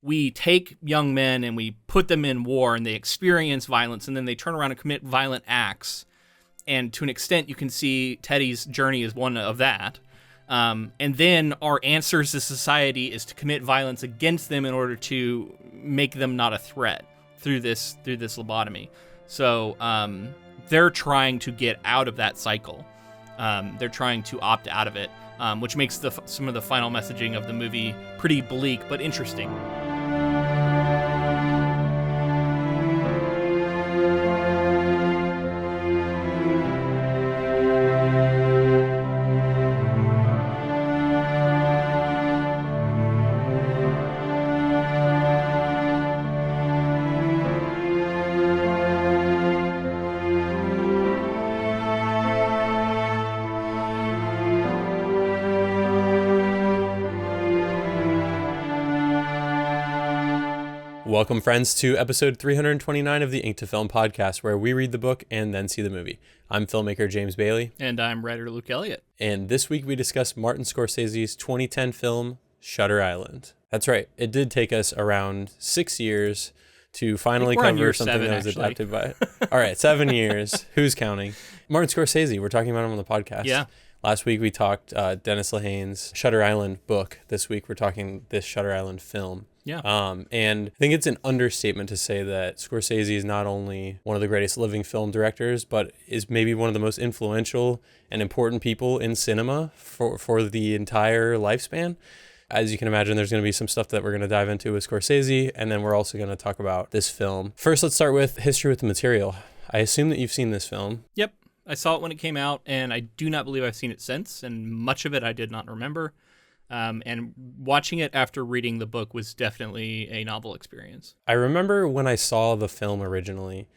we take young men and we put them in war and they experience violence and then they turn around and commit violent acts. And to an extent, you can see Teddy's journey as one of that. And then our answers to society is to commit violence against them in order to make them not a threat through this lobotomy. So they're trying to get out of that cycle. They're trying to opt out of it, which makes some of the final messaging of the movie pretty bleak but interesting. Welcome, friends, to episode 329 of the Ink to Film podcast, where we read the book and then see the movie. I'm filmmaker James Bailey. And I'm writer Luke Elliott. And this week we discuss Martin Scorsese's 2010 film, Shutter Island. That's right. It did take us around 6 years to finally cover something that was adapted by... All right, 7 years. Who's counting? Martin Scorsese. We're talking about him on the podcast. Yeah. Last week we talked Dennis Lehane's Shutter Island book. This week we're talking this Shutter Island film. Yeah. And I think it's an understatement to say that Scorsese is not only one of the greatest living film directors, but is maybe one of the most influential and important people in cinema for the entire lifespan. As you can imagine, there's going to be some stuff that we're going to dive into with Scorsese, and then we're also going to talk about this film. First, let's start with history with the material. I assume that you've seen this film. Yep. I saw it when it came out, and I do not believe I've seen it since, and much of it I did not remember. And watching it after reading the book was definitely a novel experience. I remember when I saw the film originally,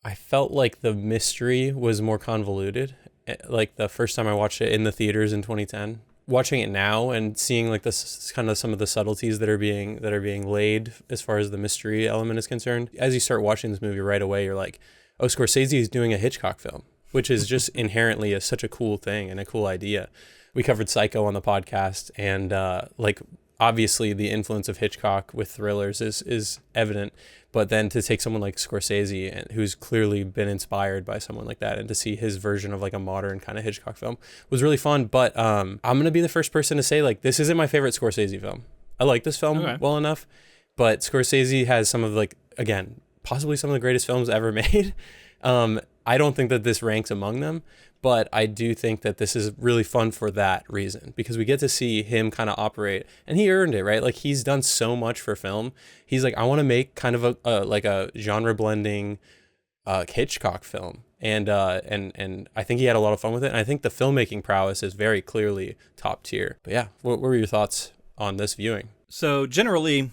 I felt like the mystery was more convoluted. Like the first time I watched it in the theaters in 2010. Watching it now and seeing like this kind of some of the subtleties that are being laid as far as the mystery element is concerned. As you start watching this movie right away, you're like, oh, Scorsese is doing a Hitchcock film, which is just inherently such a cool thing and a cool idea. We covered Psycho on the podcast, and obviously the influence of Hitchcock with thrillers is evident, but then to take someone like Scorsese, who's clearly been inspired by someone like that, and to see his version of like a modern kind of Hitchcock film was really fun. But I'm going to be the first person to say, like, this isn't my favorite Scorsese film. I like this film well enough, but Scorsese has some of, like, again, possibly some of the greatest films ever made. I don't think that this ranks among them, but I do think that this is really fun for that reason, because we get to see him kind of operate, and he earned it, right? Like, he's done so much for film. He's like, I want to make kind of a genre blending Hitchcock film, and I think he had a lot of fun with it. And I think the filmmaking prowess is very clearly top tier. But yeah, what were your thoughts on this viewing? So generally,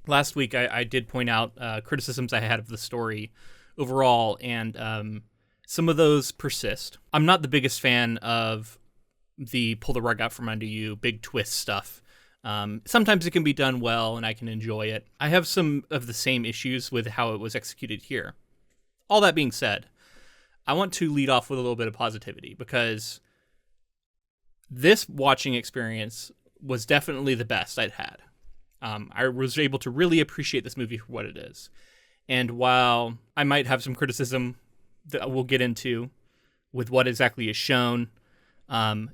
last week I did point out criticisms I had of the story overall, and some of those persist. I'm not the biggest fan of the pull the rug out from under you, big twist stuff. Sometimes it can be done well and I can enjoy it. I have some of the same issues with how it was executed here. All that being said, I want to lead off with a little bit of positivity, because this watching experience was definitely the best I'd had. I was able to really appreciate this movie for what it is. And while I might have some criticism that we'll get into with what exactly is shown,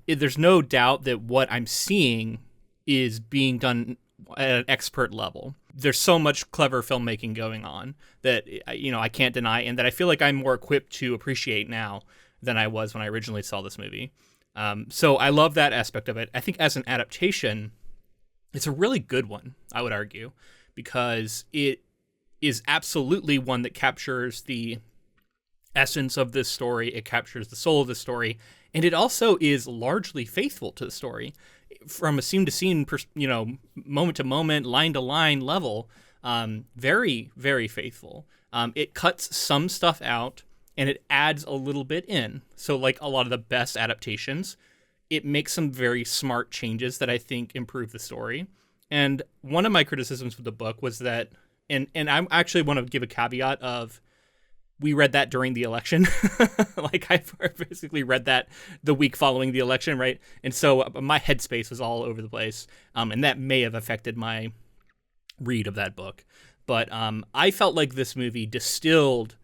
there's no doubt that what I'm seeing is being done at an expert level. There's so much clever filmmaking going on that, I can't deny, and that I feel like I'm more equipped to appreciate now than I was when I originally saw this movie. So I love that aspect of it. I think as an adaptation, it's a really good one, I would argue, because it is absolutely one that captures the essence of this story. It captures the soul of the story, and it also is largely faithful to the story from a scene to scene, moment to moment, line to line level. Very, very faithful. It cuts some stuff out and it adds a little bit in. So like a lot of the best adaptations, it makes some very smart changes that I think improve the story. And one of my criticisms with the book was that, and I actually want to give a caveat of, we read that during the election. Like, I basically read that the week following the election, right? And so my headspace was all over the place. And that may have affected my read of that book. But I felt like this movie distilled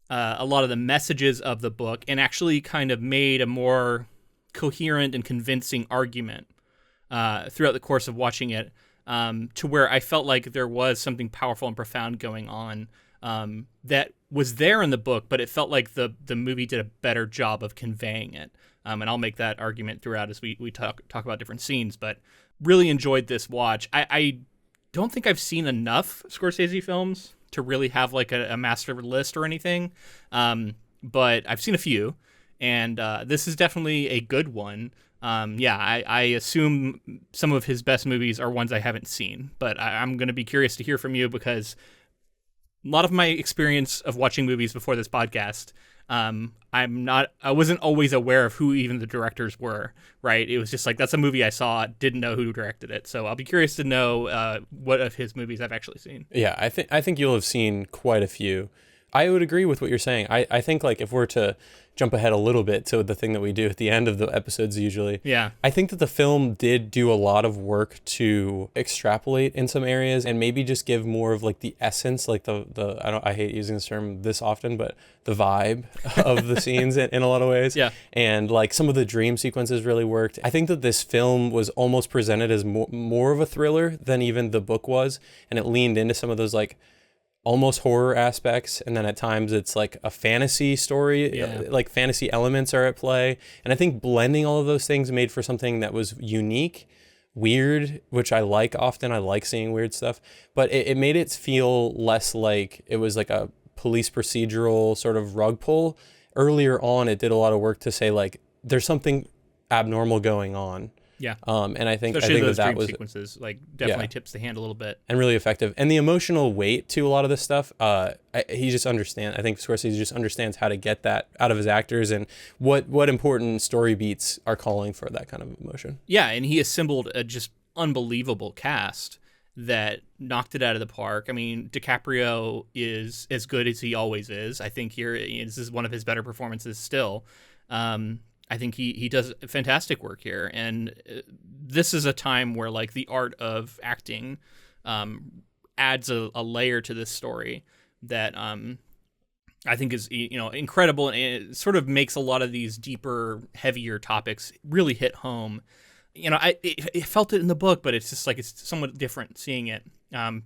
a lot of the messages of the book and actually kind of made a more coherent and convincing argument throughout the course of watching it, to where I felt like there was something powerful and profound going on that was there in the book, but it felt like the movie did a better job of conveying it. And I'll make that argument throughout as we talk about different scenes, but really enjoyed this watch. I don't think I've seen enough Scorsese films to really have like a master list or anything, but I've seen a few, and this is definitely a good one. I assume some of his best movies are ones I haven't seen, but I'm going to be curious to hear from you, because a lot of my experience of watching movies before this podcast, I wasn't always aware of who even the directors were, right? It was just like, that's a movie I saw, didn't know who directed it. So I'll be curious to know what of his movies I've actually seen. Yeah, I think you'll have seen quite a few. I would agree with what you're saying. I think like if we're to jump ahead a little bit to the thing that we do at the end of the episodes usually. Yeah. I think that the film did do a lot of work to extrapolate in some areas and maybe just give more of like the essence, like I hate using this term this often, but the vibe of the scenes in a lot of ways. Yeah. And like some of the dream sequences really worked. I think that this film was almost presented as more of a thriller than even the book was, and it leaned into some of those like almost horror aspects, and then at times it's like a fantasy story. Yeah. Like fantasy elements are at play, and I think blending all of those things made for something that was unique, weird, which I like often. I like seeing weird stuff, but it made it feel less like it was like a police procedural sort of rug pull. Earlier on, it did a lot of work to say like there's something abnormal going on. Yeah. And I think especially those that dream was sequences, like definitely tips the hand a little bit. And really effective. And the emotional weight to a lot of this stuff, he just understands. I think Scorsese just understands how to get that out of his actors and what important story beats are calling for that kind of emotion. Yeah, and he assembled a just unbelievable cast that knocked it out of the park. I mean, DiCaprio is as good as he always is. I think here, this is one of his better performances still. I think he does fantastic work here, and this is a time where like the art of acting adds a layer to this story that I think is incredible, and it sort of makes a lot of these deeper, heavier topics really hit home. I felt it in the book, but it's just like it's somewhat different seeing it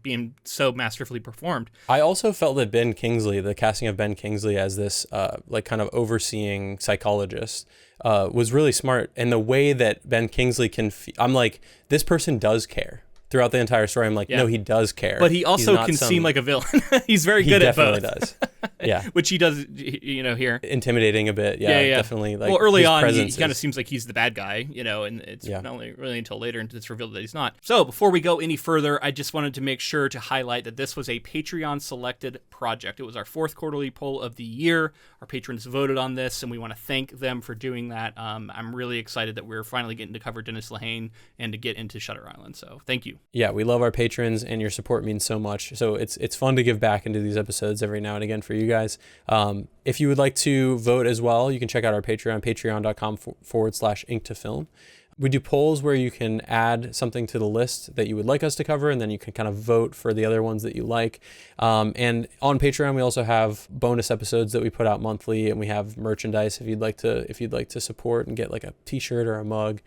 being so masterfully performed. I also felt that Ben Kingsley, the casting of Ben Kingsley as this like kind of overseeing psychologist, was really smart. And the way that Ben Kingsley I'm like, this person does care. Throughout the entire story, I'm like, no, he does care. But he also can seem like a villain. He's very good at both. He definitely does. Yeah. Which he does, here. Intimidating a bit. Yeah, definitely. Like, well, early on, he kind of seems like he's the bad guy, and it's not only really until later it's revealed that he's not. So before we go any further, I just wanted to make sure to highlight that this was a Patreon-selected project. It was our 4th quarterly poll of the year. Our patrons voted on this, and we want to thank them for doing that. I'm really excited that we're finally getting to cover Dennis Lehane and to get into Shutter Island, so thank you. Yeah, we love our patrons, and your support means so much. So it's fun to give back into these episodes every now and again for you guys. If you would like to vote as well, you can check out our Patreon, patreon.com/ink2film. We do polls where you can add something to the list that you would like us to cover, and then you can kind of vote for the other ones that you like. And on Patreon, we also have bonus episodes that we put out monthly, and we have merchandise if you'd like to support and get like a t-shirt or a mug.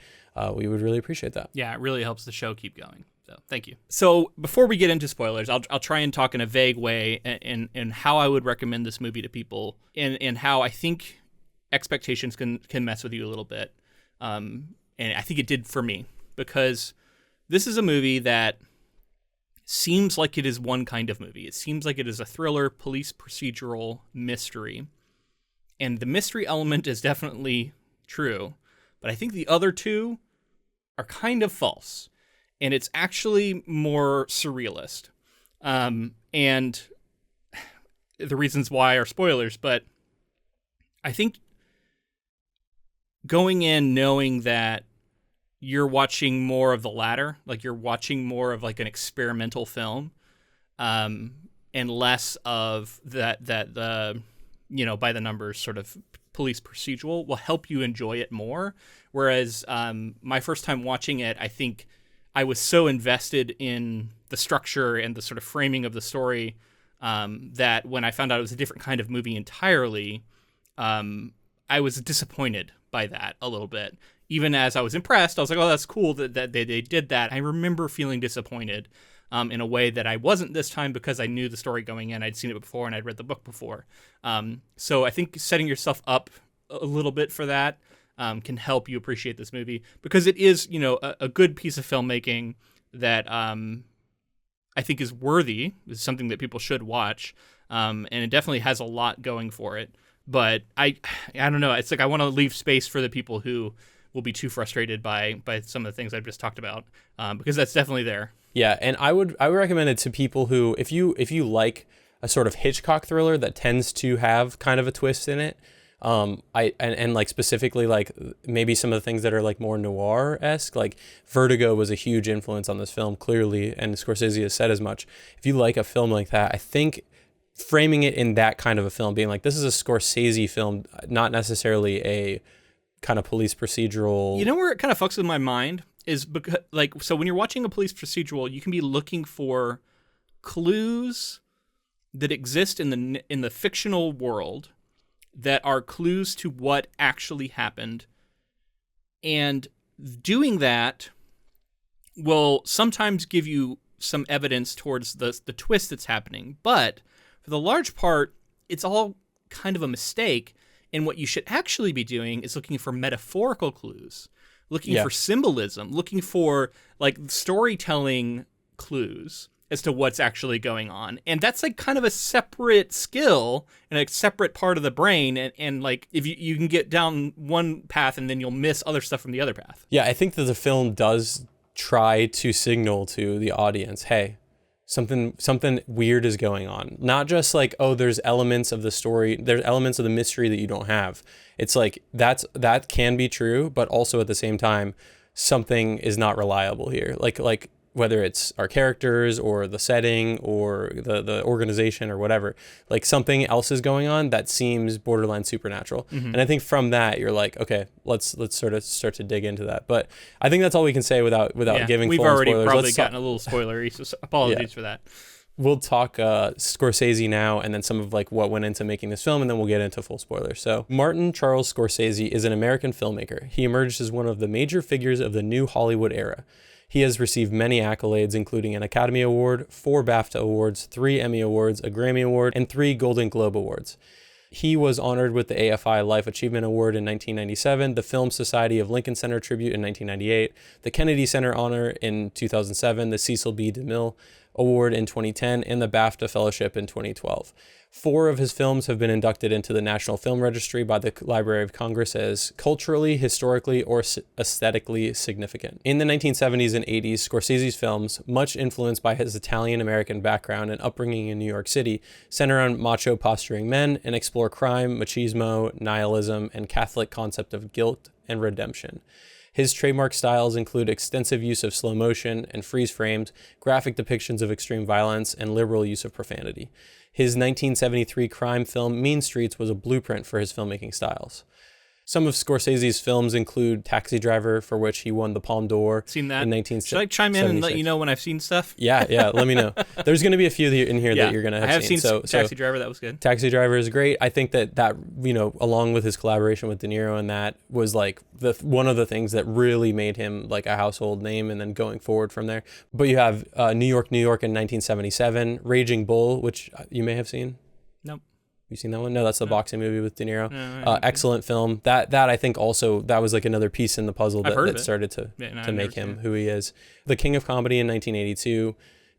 We would really appreciate that. Yeah, it really helps the show keep going. So thank you. So before we get into spoilers, I'll try and talk in a vague way in how I would recommend this movie to people, and how I think expectations can mess with you a little bit. And I think it did for me, because this is a movie that seems like it is one kind of movie. It seems like it is a thriller, police procedural mystery. And the mystery element is definitely true, but I think the other two are kind of false. And it's actually more surrealist. And the reasons why are spoilers, but I think going in knowing that you're watching more of the latter, like you're watching more of like an experimental film, and less of that the by the numbers sort of police procedural, will help you enjoy it more. Whereas my first time watching it, I think I was so invested in the structure and the sort of framing of the story, that when I found out it was a different kind of movie entirely, I was disappointed by that a little bit. Even as I was impressed, I was like, oh, that's cool that they did that. I remember feeling disappointed in a way that I wasn't this time, because I knew the story going in. I'd seen it before and I'd read the book before. So I think setting yourself up a little bit for that can help you appreciate this movie, because it is, a good piece of filmmaking that I think is worthy, is something that people should watch. And it definitely has a lot going for it. But I don't know. It's like I want to leave space for the people who will be too frustrated by some of the things I've just talked about, because that's definitely there. Yeah, and I would recommend it to people who, if you like a sort of Hitchcock thriller that tends to have kind of a twist in it, and like specifically like maybe some of the things that are like more noir-esque, like Vertigo was a huge influence on this film, clearly, and Scorsese has said as much. If you like a film like that, I think framing it in that kind of a film, being like, this is a Scorsese film, not necessarily a kind of police procedural. You know where it kind of fucks with my mind is because, like, so when you're watching a police procedural, you can be looking for clues that exist in the fictional world that are clues to what actually happened, and doing that will sometimes give you some evidence towards the twist that's happening, but for the large part, it's all kind of a mistake. And what you should actually be doing is looking for metaphorical clues, looking for symbolism, looking for like storytelling clues as to what's actually going on. And that's like kind of a separate skill and a separate part of the brain. And like if you can get down one path and then you'll miss other stuff from the other path. Yeah, I think that the film does try to signal to the audience, hey, something weird is going on. Not just like, oh, there's elements of the story, there's elements of the mystery that you don't have. It's like that can be true, but also at the same time, something is not reliable here. Like whether it's our characters or the setting or the organization or whatever, like something else is going on that seems borderline supernatural. Mm-hmm. And I think from that you're like, okay, let's sort of start to dig into that. But I think that's all we can say without giving full spoilers. We've already probably gotten a little spoilery, so apologies for that. We'll talk Scorsese now, and then some of like what went into making this film, and then we'll get into full spoilers. So Martin Charles Scorsese is an American filmmaker. He emerged as one of the major figures of the new Hollywood era. He has received many accolades, including an Academy Award, 4 BAFTA Awards, 3 Emmy Awards, a Grammy Award, and 3 Golden Globe Awards. He was honored with the AFI Life Achievement Award in 1997, the Film Society of Lincoln Center Tribute in 1998, the Kennedy Center Honor in 2007, the Cecil B. DeMille Award in 2010, and the BAFTA Fellowship in 2012. 4 of his films have been inducted into the National Film Registry by the Library of Congress as culturally, historically, or aesthetically significant. In the 1970s and 80s, Scorsese's films, much influenced by his Italian-American background and upbringing in New York City, center on macho posturing men and explore crime, machismo, nihilism, and Catholic concept of guilt and redemption. His trademark styles include extensive use of slow motion and freeze frames, graphic depictions of extreme violence, and liberal use of profanity. His 1973 crime film Mean Streets was a blueprint for his filmmaking styles. Some of Scorsese's films include Taxi Driver, for which he won the Palme d'Or. Seen that? In 1976. Should I chime in and let you know when I've seen stuff? Yeah, let me know. There's going to be a few in here that you're going to have seen. I have seen Taxi Driver, that was good. Taxi Driver is great. I think that along with his collaboration with De Niro, and that was like one of the things that really made him like a household name, and then going forward from there. But you have New York in 1977, Raging Bull, which you may have seen. Nope. You seen that one? No, that's the boxing movie with De Niro. No, excellent film. That I think also, that was like another piece in the puzzle that started to make him who he is. The King of Comedy in 1982.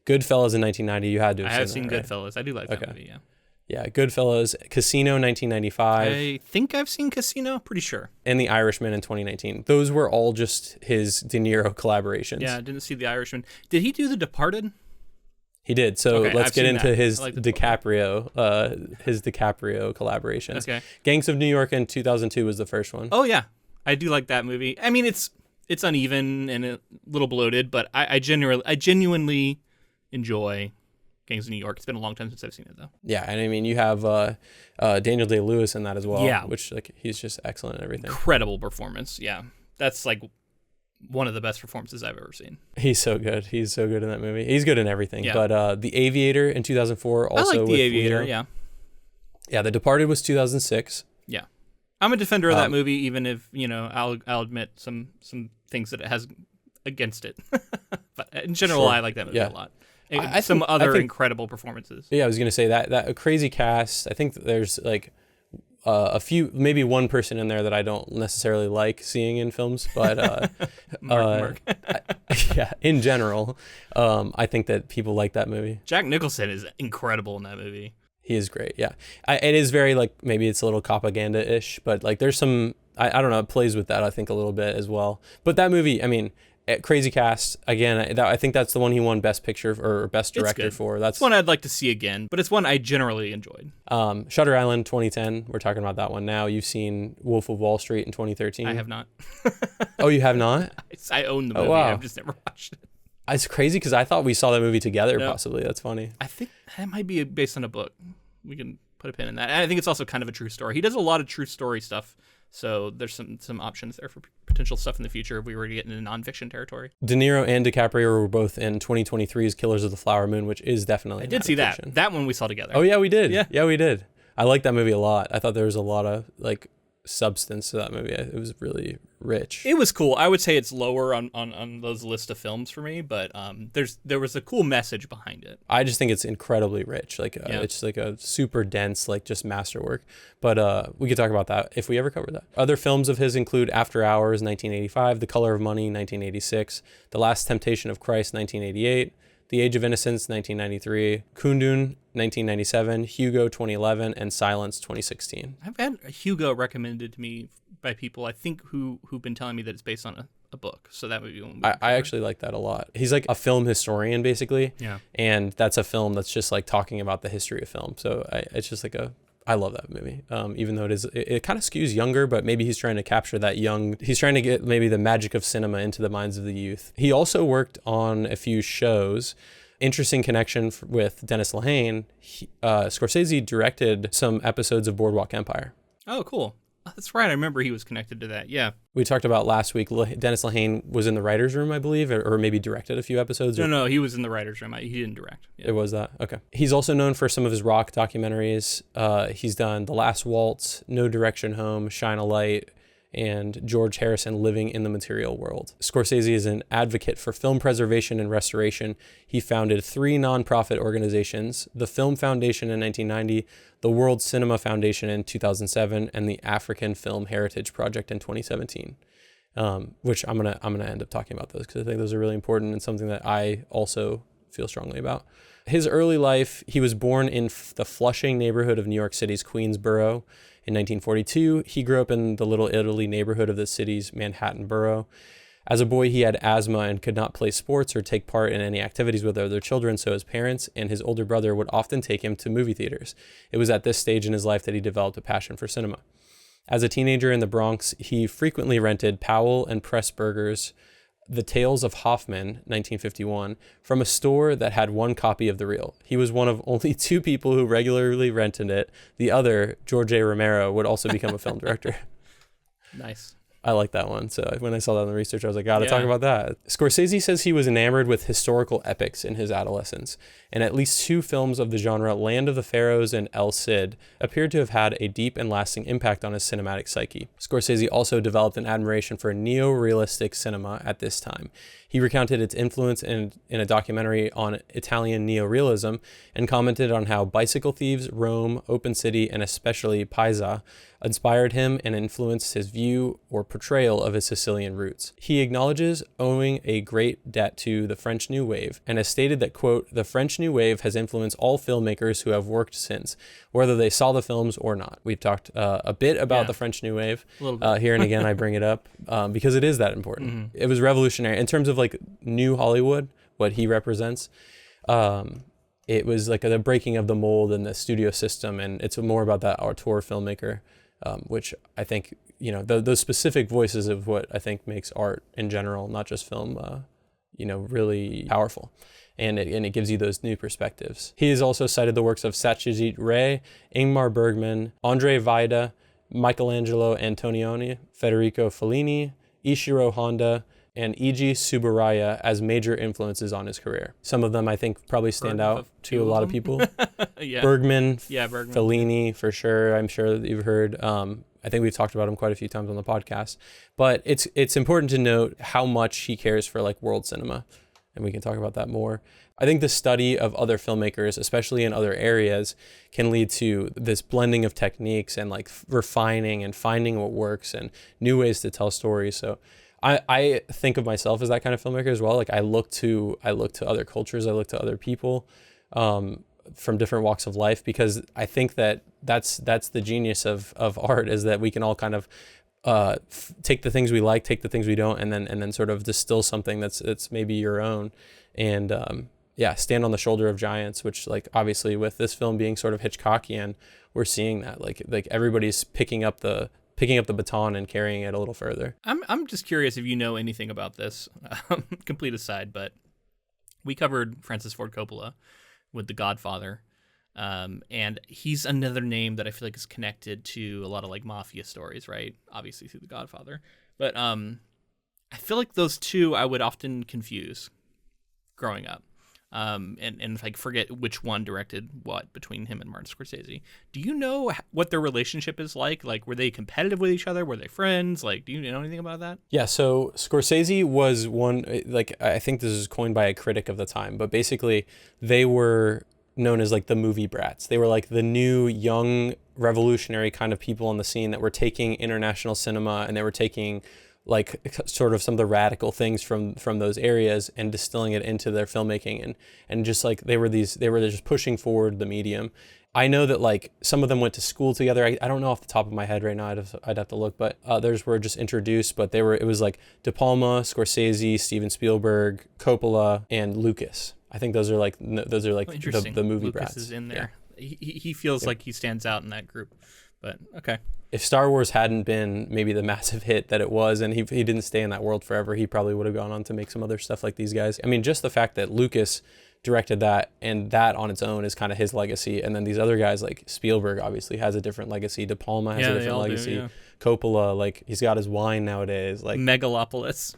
Goodfellas in 1990. You had to have seen that. I have seen Goodfellas. Right? I do like that movie, yeah. Yeah, Goodfellas. Casino 1995. I think I've seen Casino, pretty sure. And The Irishman in 2019. Those were all just his De Niro collaborations. Yeah, I didn't see The Irishman. Did he do The Departed? He did. So let's get into his DiCaprio collaborations. Okay. Gangs of New York in 2002 was the first one. Oh yeah, I do like that movie. I mean, it's uneven and a little bloated, but I genuinely enjoy Gangs of New York. It's been a long time since I've seen it though. Yeah, and I mean you have Daniel Day-Lewis in that as well. Yeah, which like he's just excellent at everything. Incredible performance. Yeah, that's like one of the best performances I've ever seen. He's so good. He's so good in that movie. He's good in everything. Yeah. But The Aviator in 2004 also I like with The Aviator, Leo. yeah. Yeah, The Departed was 2006. Yeah. I'm a defender of that movie, even if, I'll admit some things that it has against it. But in general, Sure. I like that movie a lot. I Some think- other I think- incredible performances. Yeah, I was going to say that a crazy cast. I think that there's like a few, maybe one person in there that I don't necessarily like seeing in films, but Mark. yeah, in general, I think that people like that movie. Jack Nicholson is incredible in that movie. He is great. Yeah, it is very like maybe it's a little propaganda-ish, but like there's some I don't know, it plays with that I think a little bit as well. But that movie, I mean, crazy cast again. I think that's the one he won Best Picture or Best Director for. That's It's one I'd like to see again, but it's one I generally enjoyed. Shutter Island 2010. We're talking about that one now. You've seen Wolf of Wall Street in 2013. I have not. Oh, you have not? I own the movie. wow. I've just never watched it. It's crazy because I thought we saw that movie together. No. Possibly. That's funny. I think that might be based on a book. We can put a pin in that. And I think it's also kind of a true story. He does a lot of true story stuff, so there's some options there for potential stuff in the future if we were to get into nonfiction territory. De Niro and DiCaprio were both in 2023's Killers of the Flower Moon, which is definitely. I did see that. That one we saw together. Oh yeah, we did. Yeah. Yeah, we did. I liked that movie a lot. I thought there was a lot of like substance to that movie. It was really rich. It was cool. I would say it's lower on those list of films for me, but there was a cool message behind it. I just think it's incredibly rich. Like it's like a super dense, like just masterwork. But we could talk about that if we ever cover that. Other films of his include After Hours, 1985, The Color of Money, 1986, The Last Temptation of Christ, 1988, The Age of Innocence, 1993, Kundun, 1997, Hugo, 2011, and Silence, 2016. I've had Hugo recommended to me by people I think who've been telling me that it's based on a book. So that would be one. I actually like that a lot. He's like a film historian basically. Yeah. And that's a film that's just like talking about the history of film. So it's just like I love that movie. Even though it kind of skews younger, but maybe he's trying to capture that he's trying to get maybe the magic of cinema into the minds of the youth. He also worked on a few shows. Interesting connection with Dennis Lehane. Scorsese directed some episodes of Boardwalk Empire. Oh, cool. That's right. I remember he was connected to that. Yeah. We talked about last week, Dennis Lehane was in the writer's room, I believe, or maybe directed a few episodes. No, he was in the writer's room. He didn't direct. Yeah. It was that. Okay. He's also known for some of his rock documentaries. He's done The Last Waltz, No Direction Home, Shine a Light, and George Harrison, Living in the Material World. Scorsese is an advocate for film preservation and restoration. He founded 3 nonprofit organizations, the Film Foundation in 1990, the World Cinema Foundation in 2007, and the African Film Heritage Project in 2017. Which I'm gonna end up talking about those because I think those are really important and something that I also feel strongly about. His early life, he was born in the Flushing neighborhood of New York City's Queensboro. In 1942, he grew up in the Little Italy neighborhood of the city's Manhattan borough. As a boy, he had asthma and could not play sports or take part in any activities with other children, so his parents and his older brother would often take him to movie theaters. It was at this stage in his life that he developed a passion for cinema. As a teenager in the Bronx, he frequently rented Powell and Pressburger's The Tales of Hoffman, 1951, from a store that had one copy of the reel. He was one of only 2 people who regularly rented it. The other, George A. Romero, would also become a film director. Nice. I like that one. So when I saw that in the research, I was like, gotta talk about that. Scorsese says he was enamored with historical epics in his adolescence, and at least 2 films of the genre, Land of the Pharaohs and El Cid, appeared to have had a deep and lasting impact on his cinematic psyche. Scorsese also developed an admiration for neo-realistic cinema at this time. He recounted its influence in a documentary on Italian neorealism and commented on how Bicycle Thieves, Rome, Open City, and especially Pisa inspired him and influenced his view or portrayal of his Sicilian roots. He acknowledges owing a great debt to the French New Wave and has stated that, quote, "The French New Wave has influenced all filmmakers who have worked since, whether they saw the films or not." We've talked a bit about the French New Wave. A little bit. Here and again, I bring it up because it is that important. Mm-hmm. It was revolutionary in terms of like new Hollywood, what he represents. It was like the breaking of the mold in the studio system, and it's more about that auteur filmmaker, which I think, those specific voices of what I think makes art in general, not just film, really powerful. And it gives you those new perspectives. He has also cited the works of Satyajit Ray, Ingmar Bergman, Andre Vida, Michelangelo Antonioni, Federico Fellini, Ishiro Honda, and Eiji Tsuburaya as major influences on his career. Some of them I think probably stand out to a lot of people. Yeah. Bergman, Bergman. Fellini for sure. I'm sure that you've heard. I think we've talked about him quite a few times on the podcast. But it's important to note how much he cares for like world cinema, and we can talk about that more. I think the study of other filmmakers, especially in other areas, can lead to this blending of techniques and like refining and finding what works and new ways to tell stories. So I think of myself as that kind of filmmaker as well. Like I look to other cultures, I look to other people from different walks of life, because I think that that's the genius of art, is that we can all kind of take the things we like, take the things we don't, and then sort of distill something that's maybe your own, and stand on the shoulder of giants, which like obviously with this film being sort of Hitchcockian, we're seeing that like everybody's picking up the baton and carrying it a little further. I'm just curious if you know anything about this. Complete aside, but we covered Francis Ford Coppola with The Godfather, and he's another name that I feel like is connected to a lot of like mafia stories, right? Obviously through The Godfather, but I feel like those two I would often confuse growing up. And like forget which one directed what between him and Martin Scorsese. Do you know what their relationship is like? Like, were they competitive with each other? Were they friends? Like, do you know anything about that? Yeah, so Scorsese was one, like, I think this is coined by a critic of the time, but basically they were known as like the movie brats. They were like the new young revolutionary kind of people on the scene that were taking international cinema, and they were taking like sort of some of the radical things from those areas and distilling it into their filmmaking, and just like they were just pushing forward the medium. I know that like some of them went to school together. I don't know off the top of my head right now. I'd have to look, but others were just introduced. But it was like De Palma, Scorsese, Steven Spielberg, Coppola, and Lucas. I think those are like the movie Lucas brats. Is in there. Yeah. He feels like he stands out in that group. But okay. If Star Wars hadn't been maybe the massive hit that it was, and he didn't stay in that world forever, he probably would have gone on to make some other stuff like these guys. I mean, just the fact that Lucas directed that, and that on its own is kind of his legacy. And then these other guys like Spielberg obviously has a different legacy. De Palma has a different legacy. Do, yeah. Coppola, like he's got his wine nowadays. Like Megalopolis.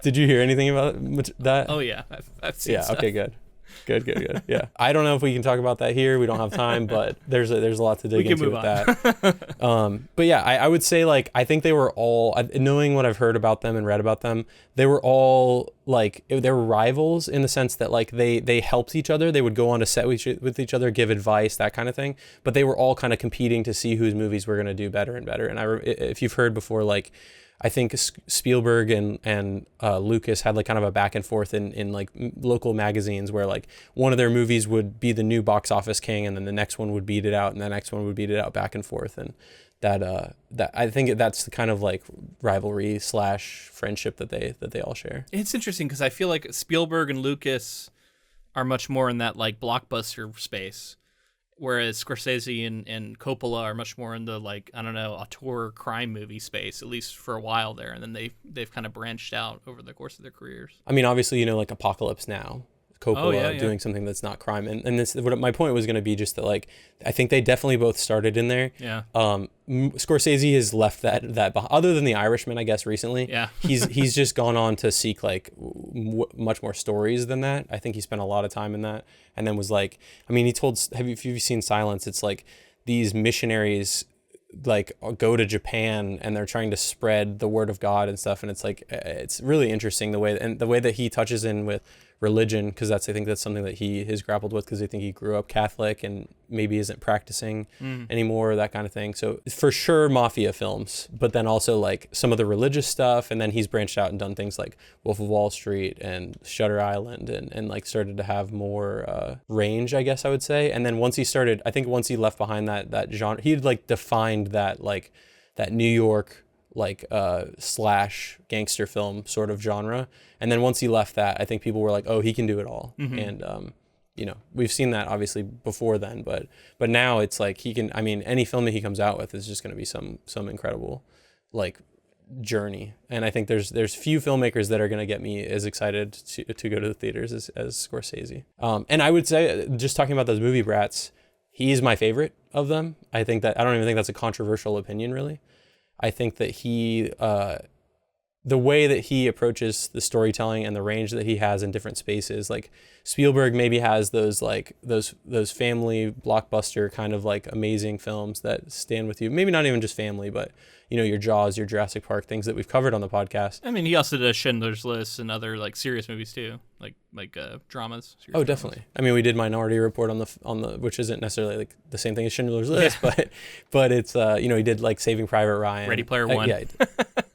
Did you hear anything about that? Oh yeah, I've seen stuff. Okay, good. Good. Yeah. I don't know if we can talk about that here. We don't have time, but there's a lot to dig into with that. But yeah, I would say like, I think they were all, knowing what I've heard about them and read about them, they were all like, they were rivals in the sense that like they helped each other. They would go on to set with each other, give advice, that kind of thing. But they were all kind of competing to see whose movies were going to do better and better. And if you've heard before, like, I think Spielberg and Lucas had like kind of a back and forth in like local magazines where like one of their movies would be the new box office king, and then the next one would beat it out, and the next one would beat it out, back and forth. And that I think that's the kind of like rivalry / friendship that they all share. It's interesting because I feel like Spielberg and Lucas are much more in that like blockbuster space, whereas Scorsese and Coppola are much more in the like, I don't know, auteur crime movie space, at least for a while there, and then they've kind of branched out over the course of their careers. I mean, obviously, you know, like Apocalypse Now, Coppola doing something that's not crime, and this, what my point was going to be, just that like I think they definitely both started in there. Yeah. Scorsese has left that other than The Irishman, I guess recently. Yeah. he's just gone on to seek like much more stories than that. I think he spent a lot of time in that, and then was like, I mean, he told, if you've seen Silence, it's like these missionaries like go to Japan and they're trying to spread the word of God and stuff, and it's like, it's really interesting the way that he touches in with religion, because I think that's something that he has grappled with, because I think he grew up Catholic and maybe isn't practicing anymore, that kind of thing. So for sure mafia films, but then also like some of the religious stuff, and then he's branched out and done things like Wolf of Wall Street and Shutter Island, and like started to have more range, I guess I would say. And then once he left behind that genre, he'd like defined that like that New York like slash gangster film sort of genre. And then once he left that, I think people were like, oh, he can do it all. And you know, we've seen that obviously before then, but now it's like he can, I mean, any film that he comes out with is just going to be some incredible like journey. And I think there's few filmmakers that are going to get me as excited to go to the theaters as Scorsese. And I would say, just talking about those movie brats, he's my favorite of them. I don't even think that's a controversial opinion, really. I think that he the way that he approaches the storytelling and the range that he has in different spaces. Like Spielberg maybe has those like those family blockbuster kind of like amazing films that stand with you. Maybe not even just family, but you know, your Jaws, your Jurassic Park, things that we've covered on the podcast. I mean, he also did Schindler's List and other like serious movies too, like dramas. Oh, definitely. Dramas. I mean, we did Minority Report on the which isn't necessarily like the same thing as Schindler's List, but it's you know, he did like Saving Private Ryan, Ready Player One. Yeah,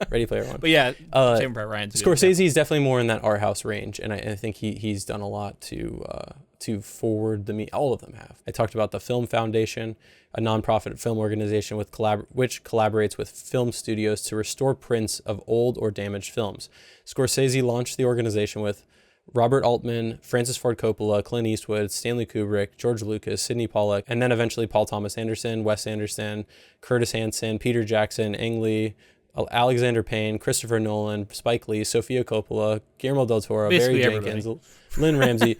Ready Player One. But yeah, Saving Private Ryan's Scorsese is definitely more in that art house range, and I think he's done a lot to forward all of them have. I talked about the Film Foundation, a nonprofit film organization which collaborates with film studios to restore prints of old or damaged films. Scorsese launched the organization with Robert Altman, Francis Ford Coppola, Clint Eastwood, Stanley Kubrick, George Lucas, Sidney Pollack, and then eventually Paul Thomas Anderson, Wes Anderson, Curtis Hanson, Peter Jackson, Ang Lee, Alexander Payne, Christopher Nolan, Spike Lee, Sofia Coppola, Guillermo del Toro, basically Barry Jenkins, Lynn Ramsey.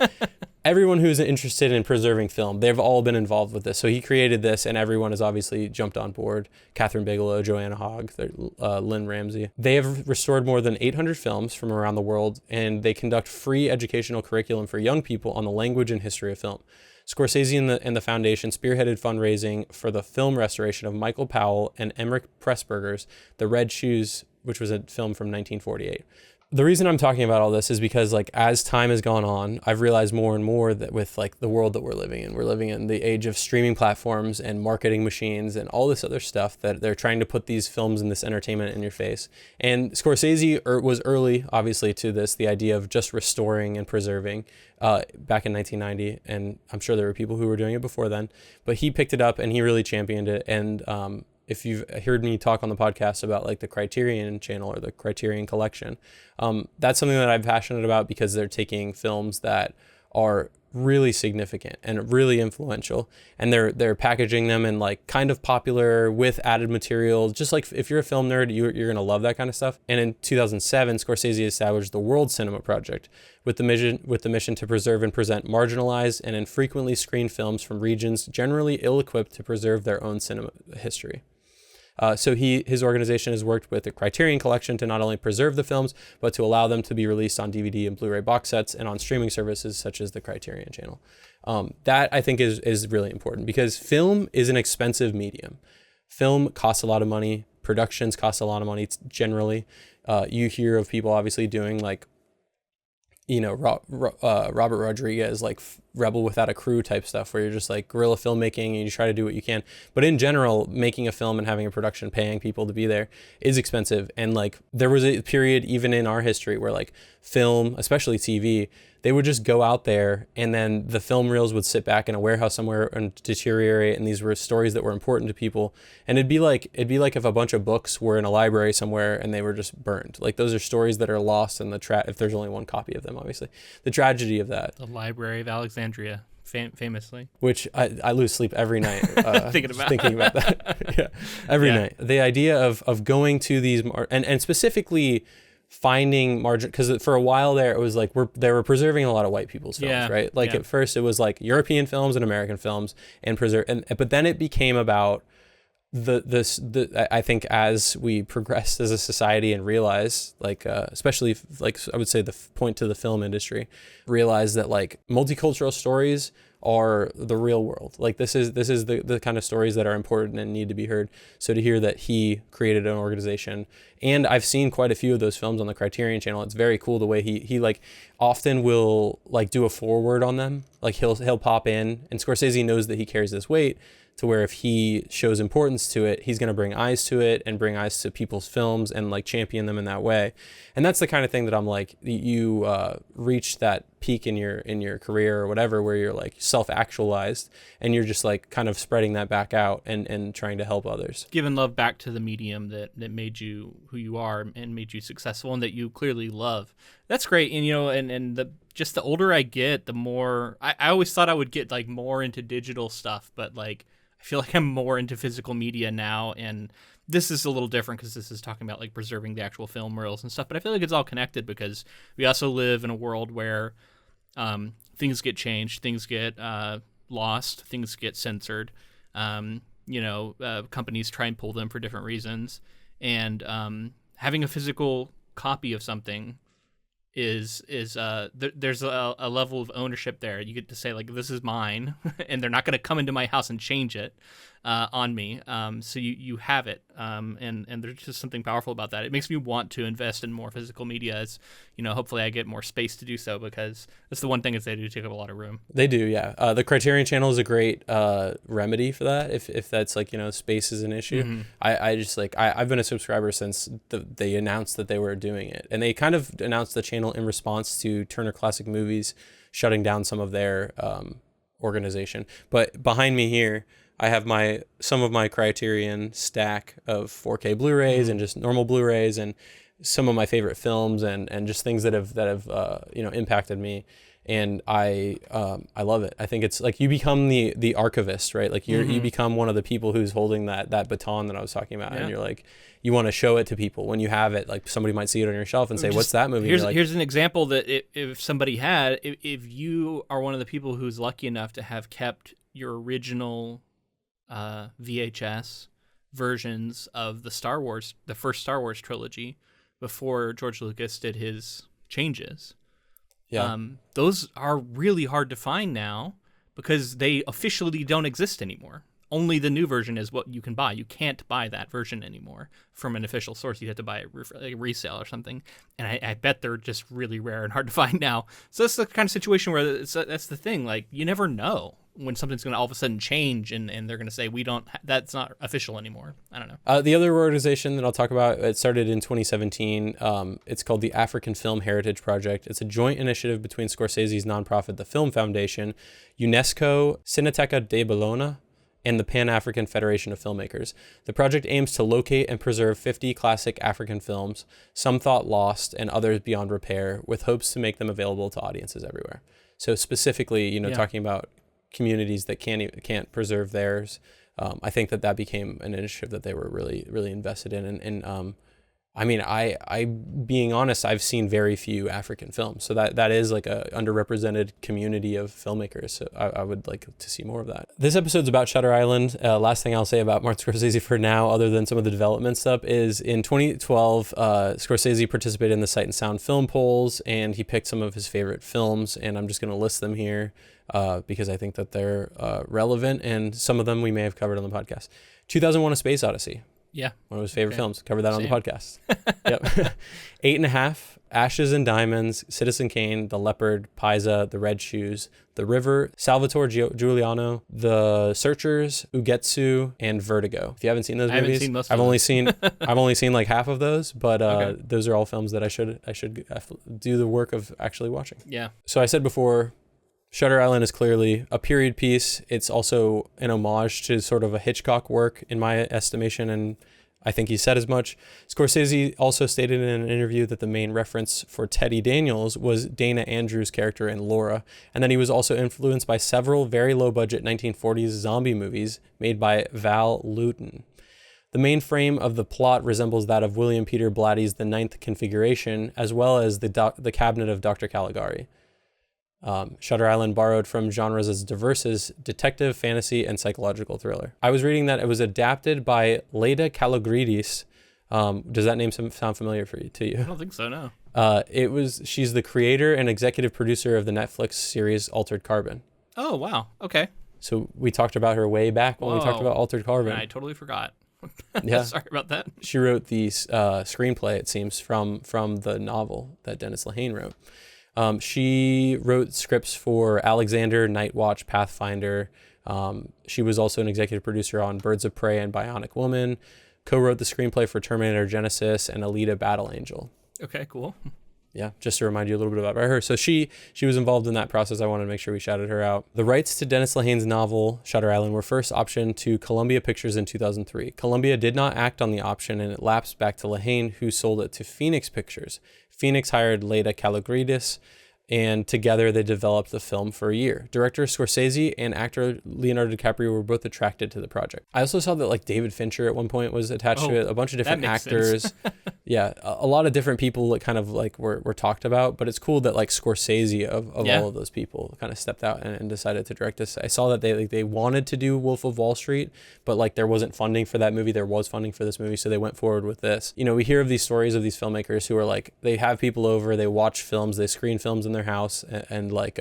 Everyone who's interested in preserving film, they've all been involved with this. So he created this, and everyone has obviously jumped on board. Catherine Bigelow, Joanna Hogg, Lynn Ramsey. They have restored more than 800 films from around the world, and they conduct free educational curriculum for young people on the language and history of film. Scorsese and the foundation spearheaded fundraising for the film restoration of Michael Powell and Emmerich Pressburger's The Red Shoes, which was a film from 1948. The reason I'm talking about all this is because like as time has gone on, I've realized more and more that with like the world that we're living in the age of streaming platforms and marketing machines and all this other stuff, that they're trying to put these films and this entertainment in your face. And Scorsese was early, obviously, to this, the idea of just restoring and preserving back in 1990. And I'm sure there were people who were doing it before then, but he picked it up and he really championed it. And if you've heard me talk on the podcast about like the Criterion channel or the Criterion collection, that's something that I'm passionate about because they're taking films that are really significant and really influential, and they're packaging them in like kind of popular with added material. Just like if you're a film nerd, you're gonna love that kind of stuff. And in 2007, Scorsese established the World Cinema Project with the mission to preserve and present marginalized and infrequently screened films from regions generally ill-equipped to preserve their own cinema history. So his organization has worked with the Criterion Collection to not only preserve the films, but to allow them to be released on DVD and Blu-ray box sets and on streaming services such as the Criterion channel. That I think is really important because film is an expensive medium. Film costs a lot of money. Productions cost a lot of money generally. You hear of people obviously doing like, you know, Robert Rodriguez, like Rebel Without a Crew type stuff, where you're just like guerrilla filmmaking and you try to do what you can. But in general, making a film and having a production, paying people to be there is expensive. And like there was a period even in our history where like film, especially TV, they would just go out there and then the film reels would sit back in a warehouse somewhere and deteriorate. And these were stories that were important to people. And it'd be like if a bunch of books were in a library somewhere and they were just burned. Like those are stories that are lost in if there's only one copy of them, obviously. The tragedy of that. The Library of Alexandria, famously. Which I lose sleep every night thinking about that. Yeah, every night. The idea of going to these and specifically finding margin, because for a while there it was like they were preserving a lot of white people's films, right? Like at first it was like European films and American films but then it became about I think as we progressed as a society and realized like especially like I would say the point to the film industry realized that like multicultural stories are the real world. Like this is the kind of stories that are important and need to be heard. So to hear that he created an organization, and I've seen quite a few of those films on the Criterion channel. It's very cool the way he like often will like do a foreword on them. Like he'll pop in, and Scorsese knows that he carries this weight to where if he shows importance to it, he's going to bring eyes to it and bring eyes to people's films and like champion them in that way. And that's the kind of thing that I'm like, you reach that peak in your career or whatever, where you're like self-actualized and you're just like kind of spreading that back out and trying to help others. Giving love back to the medium that made you who you are and made you successful and that you clearly love. That's great. And, you know, and the older I get, the more I always thought I would get like more into digital stuff, but like, I feel like I'm more into physical media now, and this is a little different because this is talking about like preserving the actual film reels and stuff, but I feel like it's all connected because we also live in a world where things get changed, things get lost, things get censored, companies try and pull them for different reasons, and having a physical copy of something is there's a level of ownership there. You get to say, like, this is mine, and they're not going to come into my house and change it on me. So you have it, and there's just something powerful about that. It makes me want to invest in more physical media. As hopefully I get more space to do so, because that's the one thing is they do take up a lot of room. They do, yeah. The Criterion Channel is a great remedy for that. If that's like space is an issue. Mm-hmm. I just I've been a subscriber since they announced that they were doing it, and they kind of announced the channel in response to Turner Classic Movies shutting down some of their organization. But behind me here, I have some of my Criterion stack of 4K Blu-rays and just normal Blu-rays, and some of my favorite films and just things that have impacted me. And I love it. I think it's like you become the archivist, right? Like you become one of the people who's holding that baton that I was talking about, and you're like, you want to show it to people when you have it. Like somebody might see it on your shelf and say, "What's that movie?" Here's an example that if somebody had, if you are one of the people who's lucky enough to have kept your original VHS versions of the first Star Wars trilogy before George Lucas did his changes. Yeah. Those are really hard to find now because they officially don't exist anymore. Only the new version is what you can buy. You can't buy that version anymore from an official source. You have to buy a resale or something. And I bet they're just really rare and hard to find now. So that's the kind of situation where that's the thing. Like, you never know when something's going to all of a sudden change and they're going to say, that's not official anymore. I don't know. The other organization that I'll talk about, it started in 2017. It's called the African Film Heritage Project. It's a joint initiative between Scorsese's nonprofit, the Film Foundation, UNESCO, Cineteca de Bologna, and the Pan-African Federation of Filmmakers. The project aims to locate and preserve 50 classic African films, some thought lost and others beyond repair, with hopes to make them available to audiences everywhere. So specifically, talking about communities that can't preserve theirs, I think that became an initiative that they were really, really invested in. And I mean, I being honest, I've seen very few African films. So that is like a underrepresented community of filmmakers. So I would like to see more of that. This episode's about Shutter Island. Last thing I'll say about Martin Scorsese for now, other than some of the development stuff, is in 2012, Scorsese participated in the Sight and Sound film polls, and he picked some of his favorite films, and I'm just going to list them here because I think that they're relevant, and some of them we may have covered on the podcast. 2001: A Space Odyssey. Yeah. One of his favorite films. Covered that on the podcast. Yep. 8.5, Ashes and Diamonds, Citizen Kane, The Leopard, Pisa, The Red Shoes, The River, Salvatore Giuliano, The Searchers, Ugetsu, and Vertigo. If you haven't seen those movies, I haven't seen most of I've only seen like half of those, but those are all films that I should do the work of actually watching. Yeah. So I said before, Shutter Island is clearly a period piece. It's also an homage to sort of a Hitchcock work, in my estimation, and I think he said as much. Scorsese also stated in an interview that the main reference for Teddy Daniels was Dana Andrews' character in Laura, and that he was also influenced by several very low-budget 1940s zombie movies made by Val Lewton. The main frame of the plot resembles that of William Peter Blatty's The Ninth Configuration, as well as the Cabinet of Dr. Caligari. Shutter Island borrowed from genres as diverse as detective, fantasy, and psychological thriller. I was reading that it was adapted by Leda Kalogridis. Does that name sound familiar to you? I don't think so, no. She's the creator and executive producer of the Netflix series Altered Carbon. Oh, wow. Okay. So we talked about her way back when we talked about Altered Carbon. I totally forgot. Yeah. Sorry about that. She wrote the screenplay, it seems, from the novel that Dennis Lehane wrote. She wrote scripts for Alexander, Night Watch, Pathfinder. She was also an executive producer on Birds of Prey and Bionic Woman. Co-wrote the screenplay for Terminator Genesis and Alita Battle Angel. Okay, cool. Yeah, just to remind you a little bit about her. So she was involved in that process. I wanted to make sure we shouted her out. The rights to Dennis Lehane's novel, Shutter Island, were first optioned to Columbia Pictures in 2003. Columbia did not act on the option, and it lapsed back to Lehane, who sold it to Phoenix Pictures. Phoenix hired Leda Kalogridis and together they developed the film for a year. Director Scorsese and actor Leonardo DiCaprio were both attracted to the project. I also saw that like David Fincher at one point was attached to it, a bunch of different actors. Yeah, a lot of different people that kind of like were talked about, but it's cool that like Scorsese of all of those people kind of stepped out and decided to direct this. I saw that they wanted to do Wolf of Wall Street, but like there wasn't funding for that movie. There was funding for this movie, so they went forward with this. You know, we hear of these stories of these filmmakers who are like, they have people over, they watch films, they screen films in their house, and like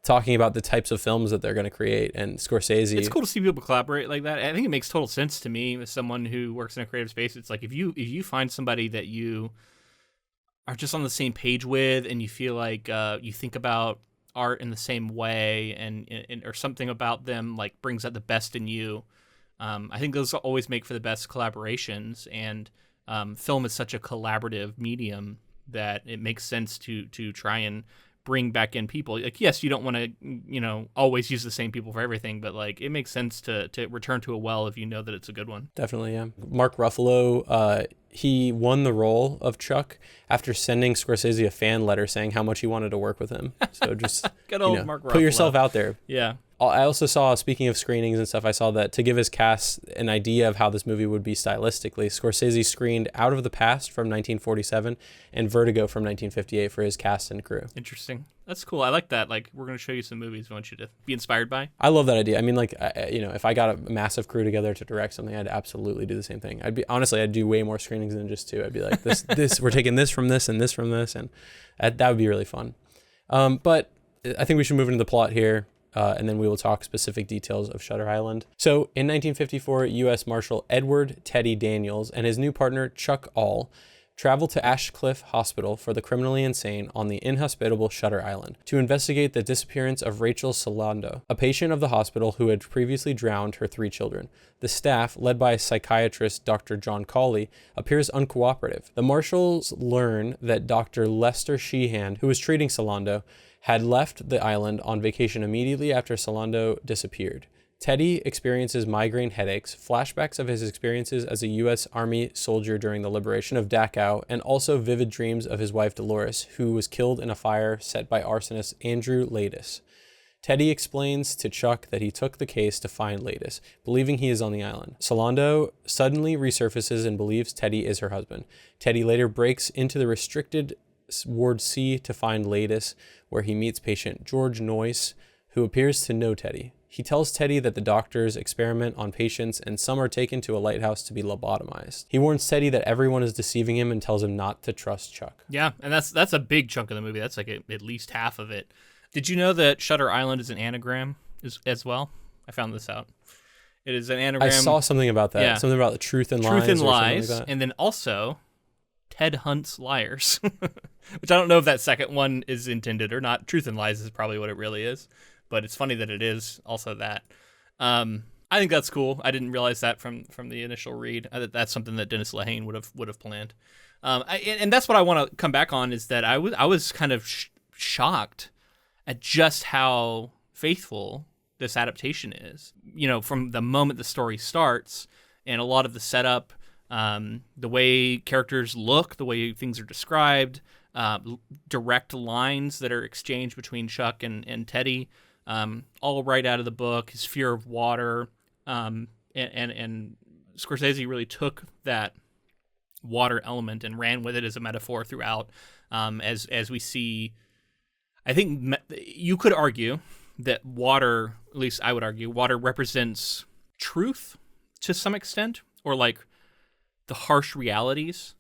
talking about the types of films that they're going to create. And Scorsese, it's cool to see people collaborate like that. I think it makes total sense to me as someone who works in a creative space. It's like if you find somebody that you are just on the same page with, and you feel like you think about art in the same way, and or something about them like brings out the best in you. I think those always make for the best collaborations, and film is such a collaborative medium that it makes sense to try and bring back in people. Like, yes, you don't want to, always use the same people for everything, but like it makes sense to return to a well if you know that it's a good one. Definitely, yeah. Mark Ruffalo, he won the role of Chuck after sending Scorsese a fan letter saying how much he wanted to work with him. So just good old Mark Ruffalo. Put yourself out there. Yeah. I also saw, speaking of screenings and stuff, I saw that to give his cast an idea of how this movie would be stylistically, Scorsese screened Out of the Past from 1947 and Vertigo from 1958 for his cast and crew. Interesting. That's cool. I like that. Like, we're going to show you some movies we want you to be inspired by. I love that idea. I mean, like, if I got a massive crew together to direct something, I'd absolutely do the same thing. I'd do way more screenings than just two. I'd be like, this, we're taking this from this and this from this, and that would be really fun. But I think we should move into the plot here. And then we will talk specific details of Shutter Island. So in 1954, U.S. Marshal Edward Teddy Daniels and his new partner Chuck All traveled to Ashcliff Hospital for the criminally insane on the inhospitable Shutter Island to investigate the disappearance of Rachel Solando, a patient of the hospital who had previously drowned her 3 children. The staff, led by psychiatrist Dr. John Cawley, appears uncooperative. The marshals learn that Dr. Lester Sheehan, who was treating Solando, had left the island on vacation immediately after Solando disappeared. Teddy experiences migraine headaches, flashbacks of his experiences as a U.S. Army soldier during the liberation of Dachau, and also vivid dreams of his wife Dolores, who was killed in a fire set by arsonist Andrew Ladis. Teddy explains to Chuck that he took the case to find Ladis, believing he is on the island. Solando suddenly resurfaces and believes Teddy is her husband. Teddy later breaks into the restricted Ward C to find Ladis, where he meets patient George Noyce, who appears to know Teddy. He tells Teddy that the doctors experiment on patients and some are taken to a lighthouse to be lobotomized. He warns Teddy that everyone is deceiving him and tells him not to trust Chuck. Yeah, and that's a big chunk of the movie. That's like at least half of it. Did you know that Shutter Island is an anagram as well? I found this out. It is an anagram. I saw something about that. Yeah. Something about the truth and lies. Truth and lies, like and then also Ted Hunt's Liars, which I don't know if that second one is intended or not. Truth and Lies is probably what it really is, but it's funny that it is also that. I think that's cool. I didn't realize that from the initial read. That's something that Dennis Lehane would have planned. And that's what I want to come back on is that I was kind of shocked at just how faithful this adaptation is. From the moment the story starts and a lot of the setup. The way characters look, the way things are described, direct lines that are exchanged between Chuck and Teddy, all right out of the book. His fear of water, and Scorsese really took that water element and ran with it as a metaphor throughout. As we see, I think you could argue that water, at least I would argue, water represents truth to some extent, or like the harsh realities,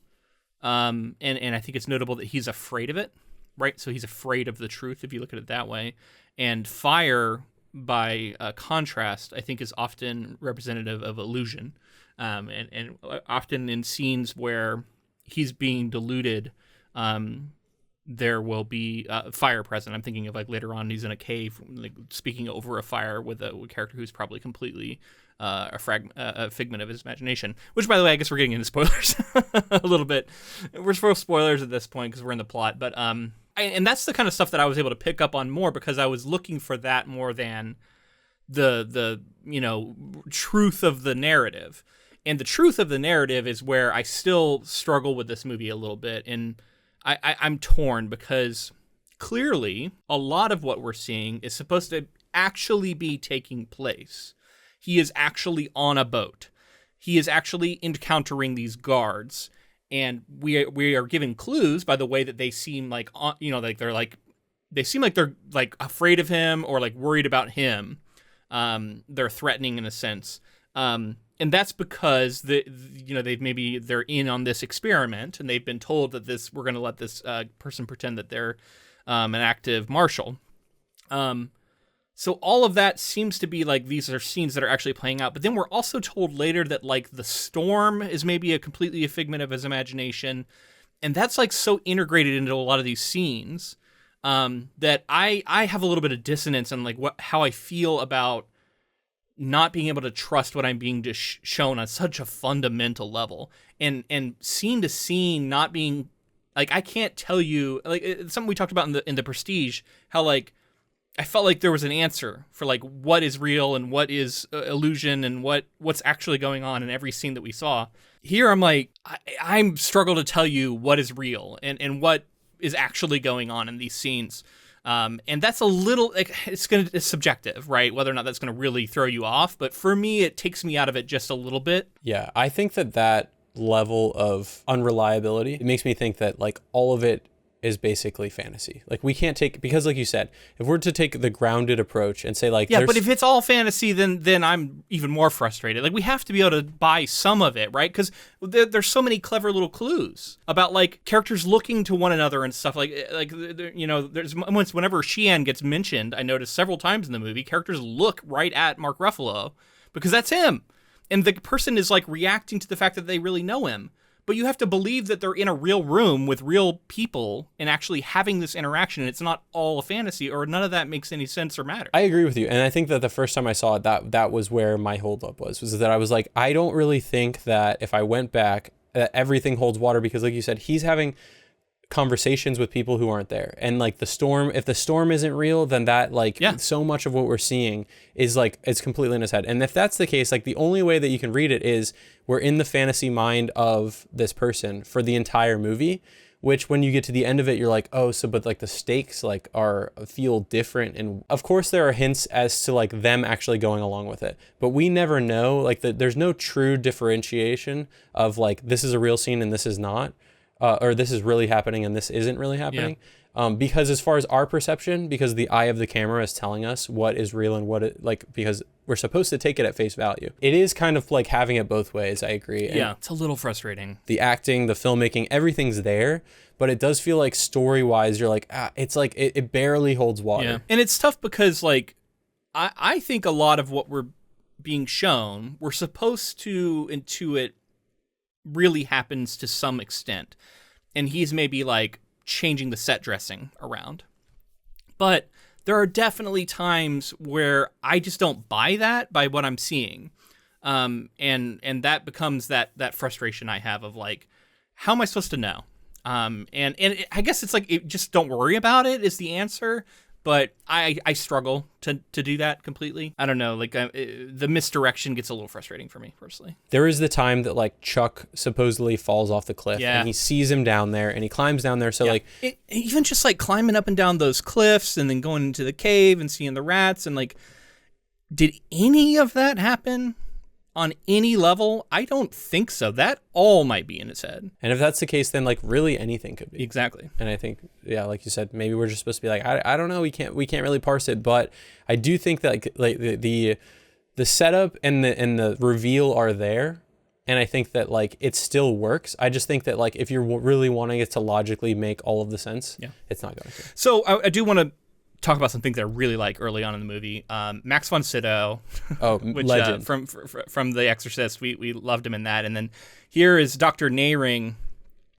and I think it's notable that he's afraid of it, right? So he's afraid of the truth, if you look at it that way. And fire, by contrast, I think is often representative of illusion, and often in scenes where he's being deluded, there will be fire present. I'm thinking of like later on, he's in a cave, like, speaking over a fire with a character who's probably completely a figment of his imagination. Which, by the way, I guess we're getting into spoilers a little bit. We're supposed to spoilers at this point because we're in the plot, but and that's the kind of stuff that I was able to pick up on more because I was looking for that more than the truth of the narrative. And the truth of the narrative is where I still struggle with this movie a little bit, and I'm torn because clearly a lot of what we're seeing is supposed to actually be taking place. He is actually on a boat. He is actually encountering these guards, and we are given clues by the way that they seem like, they seem like they're like afraid of him or like worried about him. They're threatening in a sense. And that's because they're in on this experiment, and they've been told that we're going to let this person pretend that they're an active marshal. So all of that seems to be like these are scenes that are actually playing out. But then we're also told later that like the storm is maybe completely a figment of his imagination. And that's like so integrated into a lot of these scenes that I have a little bit of dissonance in like how I feel about not being able to trust what I'm being just shown on such a fundamental level. And scene to scene not being like, I can't tell you, like it's something we talked about in the Prestige, how like I felt like there was an answer for like what is real and what is illusion and what's actually going on in every scene that we saw. Here I'm like, I'm struggle to tell you what is real and what is actually going on in these scenes. And that's a little, like, it's subjective, right? Whether or not that's going to really throw you off. But for me, it takes me out of it just a little bit. Yeah, I think that level of unreliability, it makes me think that like all of it is basically fantasy. Like we can't take, because like you said, if we're to take the grounded approach and say like, yeah, but if it's all fantasy, then I'm even more frustrated. Like we have to be able to buy some of it, right? Because there's so many clever little clues about like characters looking to one another and stuff. Like there's moments whenever Sheehan gets mentioned, I noticed several times in the movie, characters look right at Mark Ruffalo because that's him. And the person is like reacting to the fact that they really know him. But you have to believe that they're in a real room with real people and actually having this interaction. And it's not all a fantasy, or none of that makes any sense or matter. I agree with you. And I think that the first time I saw it, that was where my holdup was that I was like, I don't really think that if I went back, that everything holds water, because like you said, he's having conversations with people who aren't there. And like if the storm isn't real, then that so much of what we're seeing is like, it's completely in his head. And if that's the case, like the only way that you can read it is we're in the fantasy mind of this person for the entire movie, which when you get to the end of it, you're like, oh, so, but like the stakes like feel different. And of course there are hints as to like them actually going along with it, but we never know, like there's no true differentiation of like, this is a real scene and this is not. Or this is really happening and this isn't really happening. Yeah. Because as far as our perception, because the eye of the camera is telling us what is real and because we're supposed to take it at face value. It is kind of like having it both ways, I agree. Yeah, it's a little frustrating. The acting, the filmmaking, everything's there, but it does feel like story-wise, you're like, it's like, it barely holds water. Yeah. And it's tough because like, I think a lot of what we're being shown, we're supposed to intuit really happens to some extent, and he's maybe like changing the set dressing around, but there are definitely times where I just don't buy what I'm seeing, and that becomes that frustration I have of like, how am I supposed to know? And I guess it's like, just don't worry about it is the answer. But I struggle to do that completely. I don't know, like the misdirection gets a little frustrating for me personally. There is the time that like Chuck supposedly falls off the cliff, and he sees him down there and he climbs down there. So like even just like climbing up and down those cliffs and then going into the cave and seeing the rats and like, did any of that happen on any level? I don't think so. That all might be in his head. And if that's the case, then like really anything could be. Exactly. And I think, yeah, like you said, maybe we're just supposed to be like, I don't know, we can't really parse it, but I do think that like the setup and the reveal are there, and I think that like it still works. I just think that like if you're really wanting it to logically make all of the sense, it's not going to. So I do want to talk about some things that I really like early on in the movie. Max von Sydow, which, legend from The Exorcist, we loved him in that. And then here is Dr. Nehring.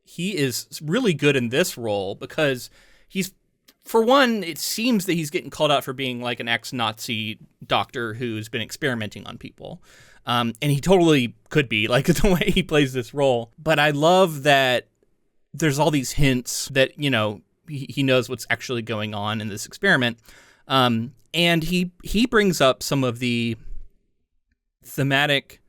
He is really good in this role because he's, for one, it seems that he's getting called out for being like an ex-Nazi doctor who's been experimenting on people. And he totally could be, like the way he plays this role. But I love that there's all these hints that, he knows what's actually going on in this experiment. And he brings up some of the thematic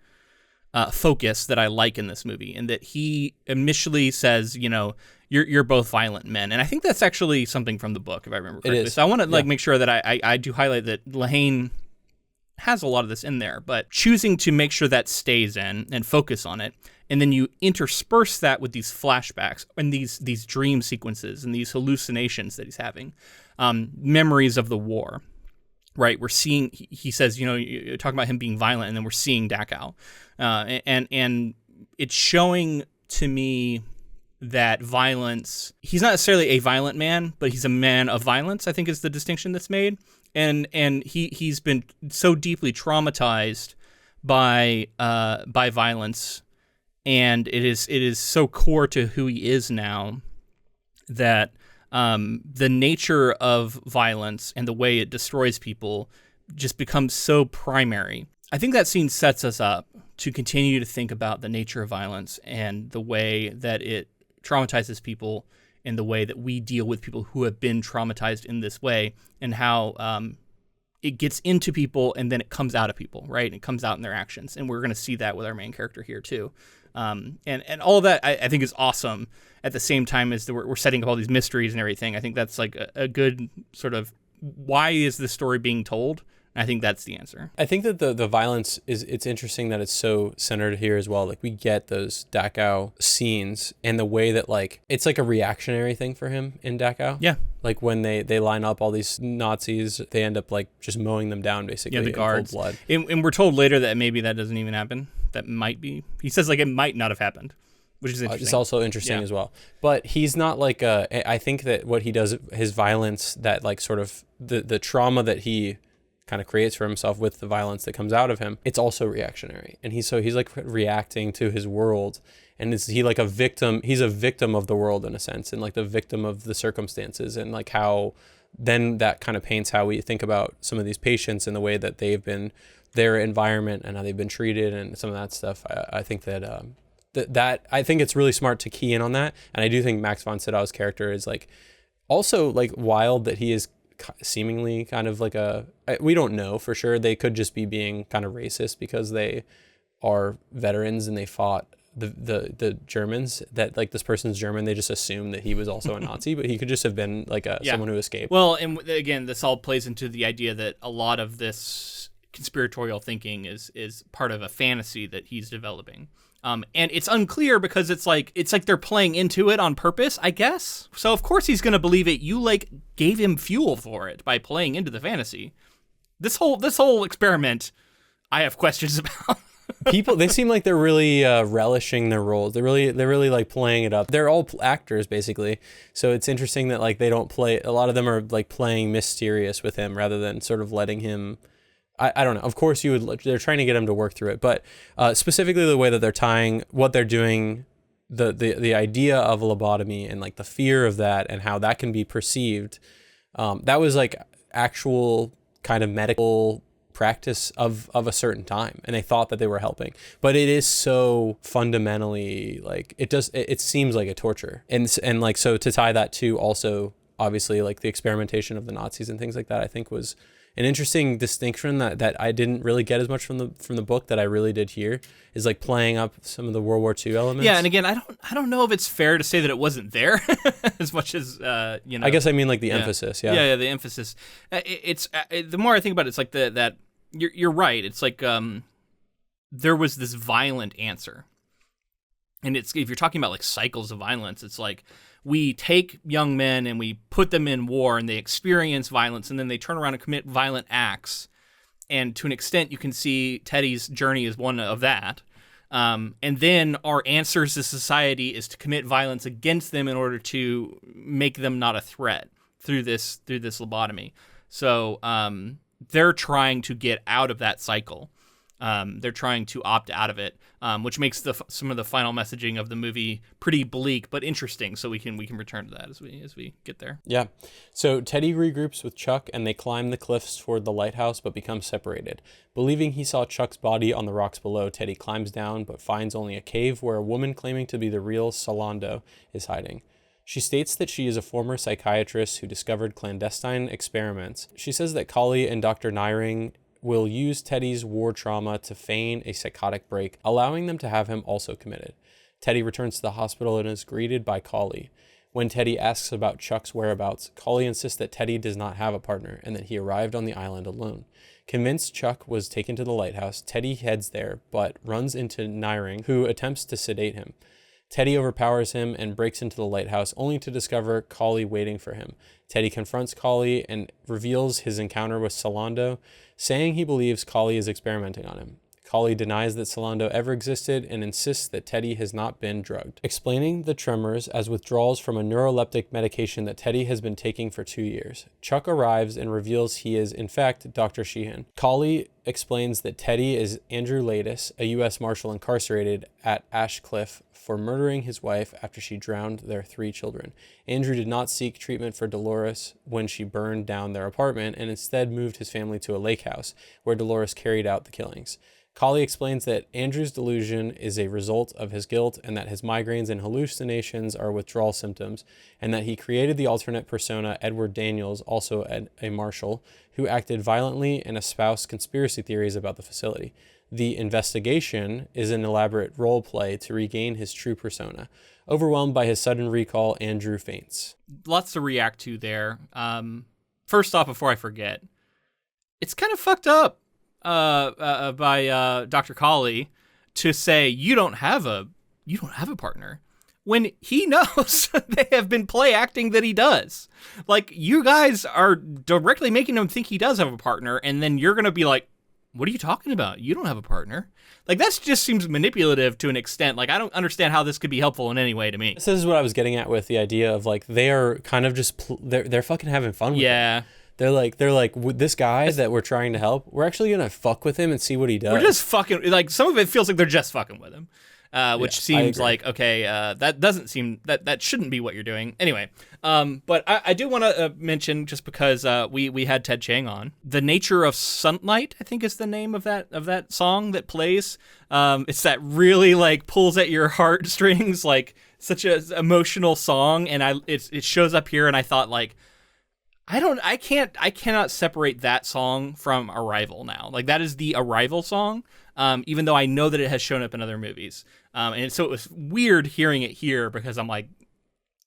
focus that I like in this movie, and that he initially says, you're both violent men, and I think that's actually something from the book, if I remember correctly. So I want to make sure that I do highlight that Lehane has a lot of this in there, but choosing to make sure that stays in and focus on it, and then you intersperse that with these flashbacks and these dream sequences and these hallucinations that he's having, memories of the war. Right, we're seeing. He says, you're talking about him being violent, and then we're seeing Dachau, and it's showing to me that violence. He's not necessarily a violent man, but he's a man of violence, I think, is the distinction that's made. And he's been so deeply traumatized by violence, and it is so core to who he is now that. The nature of violence and the way it destroys people just becomes so primary. I think that scene sets us up to continue to think about the nature of violence and the way that it traumatizes people and the way that we deal with people who have been traumatized in this way, and how it gets into people and then it comes out of people, right? It comes out in their actions. And we're going to see that with our main character here too. And all of that I think is awesome. At the same time as we're setting up all these mysteries and everything, I think that's like a good sort of, why is this story being told? And I think that's the answer. I think that the violence it's interesting that it's so centered here as well. Like, we get those Dachau scenes and the way that, like, it's like a reactionary thing for him in Dachau. Yeah. Like, when they line up all these Nazis, they end up like just mowing them down basically. Yeah, the guards. In cold blood. And we're told later that maybe that doesn't even happen. That might be. He says like it might not have happened, which is interesting. It's also interesting as well. But he's not like I think that what he does, his violence, that like sort of the trauma that he kind of creates for himself with the violence that comes out of him, it's also reactionary. And he's like reacting to his world. And is he like a victim? He's a victim of the world in a sense, and like the victim of the circumstances, and like how then that kind of paints how we think about some of these patients and the way that they've been, their environment and how they've been treated and some of that stuff. I think that that I think it's really smart to key in on that. And I do think Max von Sydow's character is like also like wild, that he is seemingly kind of like we don't know for sure. They could just be being kind of racist because they are veterans and they fought the Germans, that like this person's German, they just assume that he was also a Nazi, but he could just have been like someone who escaped. Well, and again, this all plays into the idea that a lot of this conspiratorial thinking is part of a fantasy that he's developing. And it's unclear because it's like they're playing into it on purpose, I guess. So of course he's going to believe it. You like gave him fuel for it by playing into the fantasy. This whole experiment, I have questions about. People, they seem like they're really relishing their roles. They're really like playing it up. They're all actors basically. So it's interesting that like they don't play. A lot of them are like playing mysterious with him rather than sort of letting him. I don't know. Of course, they're trying to get him to work through it, but specifically the way that they're tying what they're doing, the idea of a lobotomy and like the fear of that and how that can be perceived. That was like actual kind of medical practice of a certain time, and they thought that they were helping, but it is so fundamentally like it seems like a torture, and like, so to tie that to also obviously like the experimentation of the Nazis and things like that, I think was an interesting distinction that I didn't really get as much from the book that I really did here, is like playing up some of the World War II elements. Yeah, and again, I don't know if it's fair to say that it wasn't there as much as I guess I mean like the emphasis. Yeah, the emphasis. It's the more I think about it, it's like that you're right. It's like there was this violent answer, and it's, if you're talking about like cycles of violence, it's like, we take young men and we put them in war and they experience violence, and then they turn around and commit violent acts. And to an extent, you can see Teddy's journey is one of that. And then our answers to society is to commit violence against them in order to make them not a threat through this lobotomy. So they're trying to get out of that cycle. They're trying to opt out of it, which makes some of the final messaging of the movie pretty bleak but interesting. So we can return to that as we get there. Yeah. So Teddy regroups with Chuck and they climb the cliffs toward the lighthouse but become separated. Believing he saw Chuck's body on the rocks below, Teddy climbs down but finds only a cave where a woman claiming to be the real Solando is hiding. She states that she is a former psychiatrist who discovered clandestine experiments. She says that Kali and Dr. Nyring will use Teddy's war trauma to feign a psychotic break, allowing them to have him also committed. Teddy returns to the hospital and is greeted by Collie. When Teddy asks about Chuck's whereabouts, Collie insists that Teddy does not have a partner and that he arrived on the island alone. Convinced Chuck was taken to the lighthouse, Teddy heads there, but runs into Nyring, who attempts to sedate him. Teddy overpowers him and breaks into the lighthouse, only to discover Collie waiting for him. Teddy confronts Collie and reveals his encounter with Solando, saying he believes Collie is experimenting on him. Collie denies that Solando ever existed and insists that Teddy has not been drugged, explaining the tremors as withdrawals from a neuroleptic medication that Teddy has been taking for 2 years. Chuck arrives and reveals he is, in fact, Dr. Sheehan. Collie explains that Teddy is Andrew Latis, a U.S. Marshal incarcerated at Ashcliff for murdering his wife after she drowned their 3 children. Andrew did not seek treatment for Dolores when she burned down their apartment and instead moved his family to a lake house where Dolores carried out the killings. Collie explains that Andrew's delusion is a result of his guilt and that his migraines and hallucinations are withdrawal symptoms, and that he created the alternate persona Edward Daniels, also a marshal, who acted violently and espoused conspiracy theories about the facility. The investigation is an elaborate role play to regain his true persona. Overwhelmed by his sudden recall, Andrew faints. Lots to react to there. First off, before I forget, it's kind of fucked up by Dr. Collie to say you don't have a partner when he knows they have been play acting that he does. Like, you guys are directly making him think he does have a partner, and then you're gonna be like, what are you talking about? You don't have a partner. Like, that just seems manipulative to an extent. Like, I don't understand how this could be helpful in any way to me. This is what I was getting at with the idea of, like, they are kind of just they're fucking having fun with it. They're like, with this guy that we're trying to help, we're actually gonna fuck with him and see what he does. We're just fucking, like, some of it feels like they're just fucking with him, which seems like, okay, that doesn't seem, that shouldn't be what you're doing. Anyway, but I do want to mention, just because we had Ted Chiang on, The Nature of Sunlight, I think is the name of that song that plays. It's that really, like, pulls at your heartstrings, like, such an emotional song, and it shows up here, and I thought, like, I cannot separate that song from Arrival now. Like, that is the Arrival song, even though I know that it has shown up in other movies. And so it was weird hearing it here, because I'm like,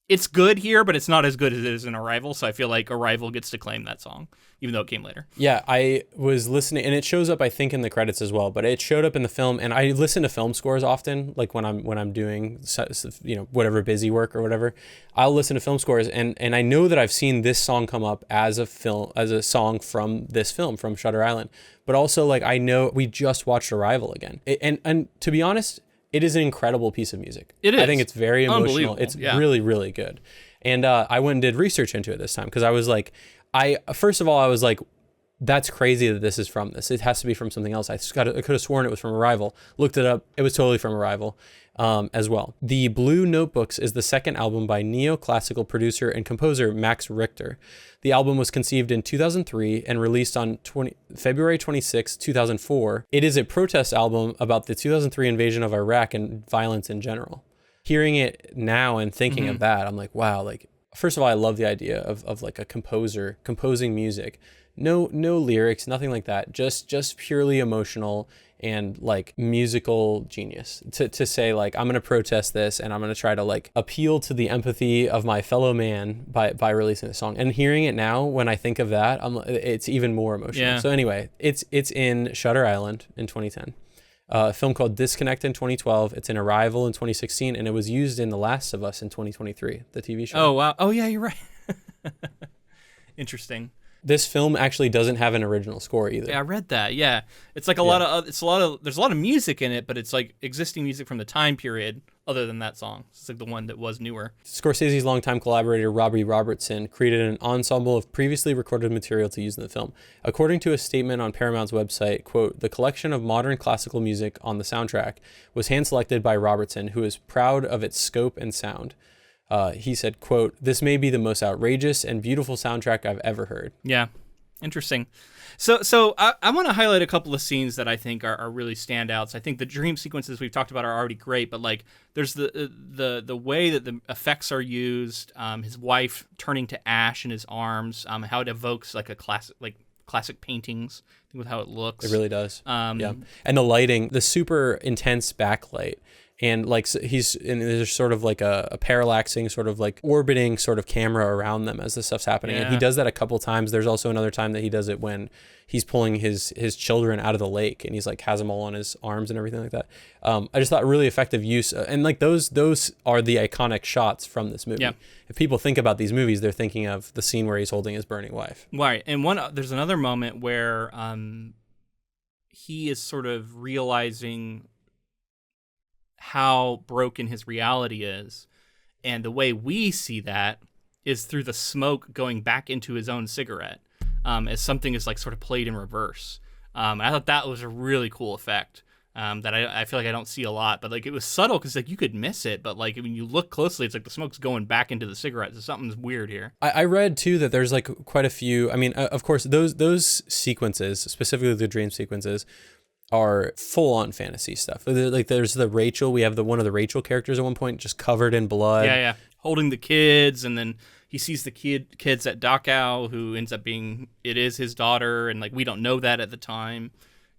it's good here, but it's not as good as it is in Arrival. So I feel like Arrival gets to claim that song, even though it came later. Yeah, I was listening, and it shows up, I think, in the credits as well, but it showed up in the film, and I listen to film scores often, like when I'm doing, you know, whatever busy work or whatever. I'll listen to film scores, and I know that I've seen this song come up as a song from this film, from Shutter Island. But also, like, I know we just watched Arrival again, and to be honest, it is an incredible piece of music. It is. I think it's very emotional. It's really, really good. And I went and did research into it this time, because I was like, first of all, I was like, that's crazy that this is from this. It has to be from something else. I could have sworn it was from Arrival. Looked it up. It was totally from Arrival as well. The Blue Notebooks is the second album by neoclassical producer and composer Max Richter. The album was conceived in 2003 and released on February 26, 2004. It is a protest album about the 2003 invasion of Iraq and violence in general. Hearing it now and thinking of that, I'm like, wow, like, first of all, I love the idea of like a composer composing music. No lyrics, nothing like that. Just purely emotional and, like, musical genius to say, like, I'm going to protest this, and I'm going to try to, like, appeal to the empathy of my fellow man by releasing the song. And hearing it now, when I think of that, it's even more emotional. Yeah. So anyway, it's in Shutter Island in 2010. A film called Disconnect in 2012. It's in Arrival in 2016, and it was used in The Last of Us in 2023, the TV show. Oh, wow. Oh, yeah, you're right. Interesting. This film actually doesn't have an original score either. Yeah, I read that. Yeah, it's like there's a lot of music in it, but it's like existing music from the time period other than that song. It's like the one that was newer. Scorsese's longtime collaborator Robbie Robertson created an ensemble of previously recorded material to use in the film. According to a statement on Paramount's website, quote, "The collection of modern classical music on the soundtrack was hand-selected by Robertson, who is proud of its scope and sound." He said, quote, "This may be the most outrageous and beautiful soundtrack I've ever heard." Yeah, interesting. So I want to highlight a couple of scenes that I think are really standouts. I think the dream sequences we've talked about are already great, but, like, there's the way that the effects are used, his wife turning to ash in his arms, how it evokes, like, classic paintings, with how it looks. It really does. Yeah. And the lighting, the super intense backlight. And like and there's sort of like a parallaxing, sort of like orbiting sort of camera around them as this stuff's happening. And he does that a couple times. There's also another time that he does it when he's pulling his children out of the lake, and he's like has them all on his arms and everything like that. I just thought really effective use, and like those are the iconic shots from this movie. Yep. If people think about these movies, they're thinking of the scene where he's holding his burning wife. Right, and there's another moment where he is sort of realizing how broken his reality is, and the way we see that is through the smoke going back into his own cigarette, as something is like sort of played in reverse. I thought that was a really cool effect that I feel like I don't see a lot, but like it was subtle because like you could miss it, but like when you look closely, it's like the smoke's going back into the cigarette, so something's weird here. I read too that there's like quite a few. I mean, of course, those sequences, specifically the dream sequences, are full-on fantasy stuff. Like there's the Rachel. We have one of the Rachel characters at one point just covered in blood. Yeah, holding the kids, and then he sees the kids at Dachau, who ends up being his daughter, and like we don't know that at the time.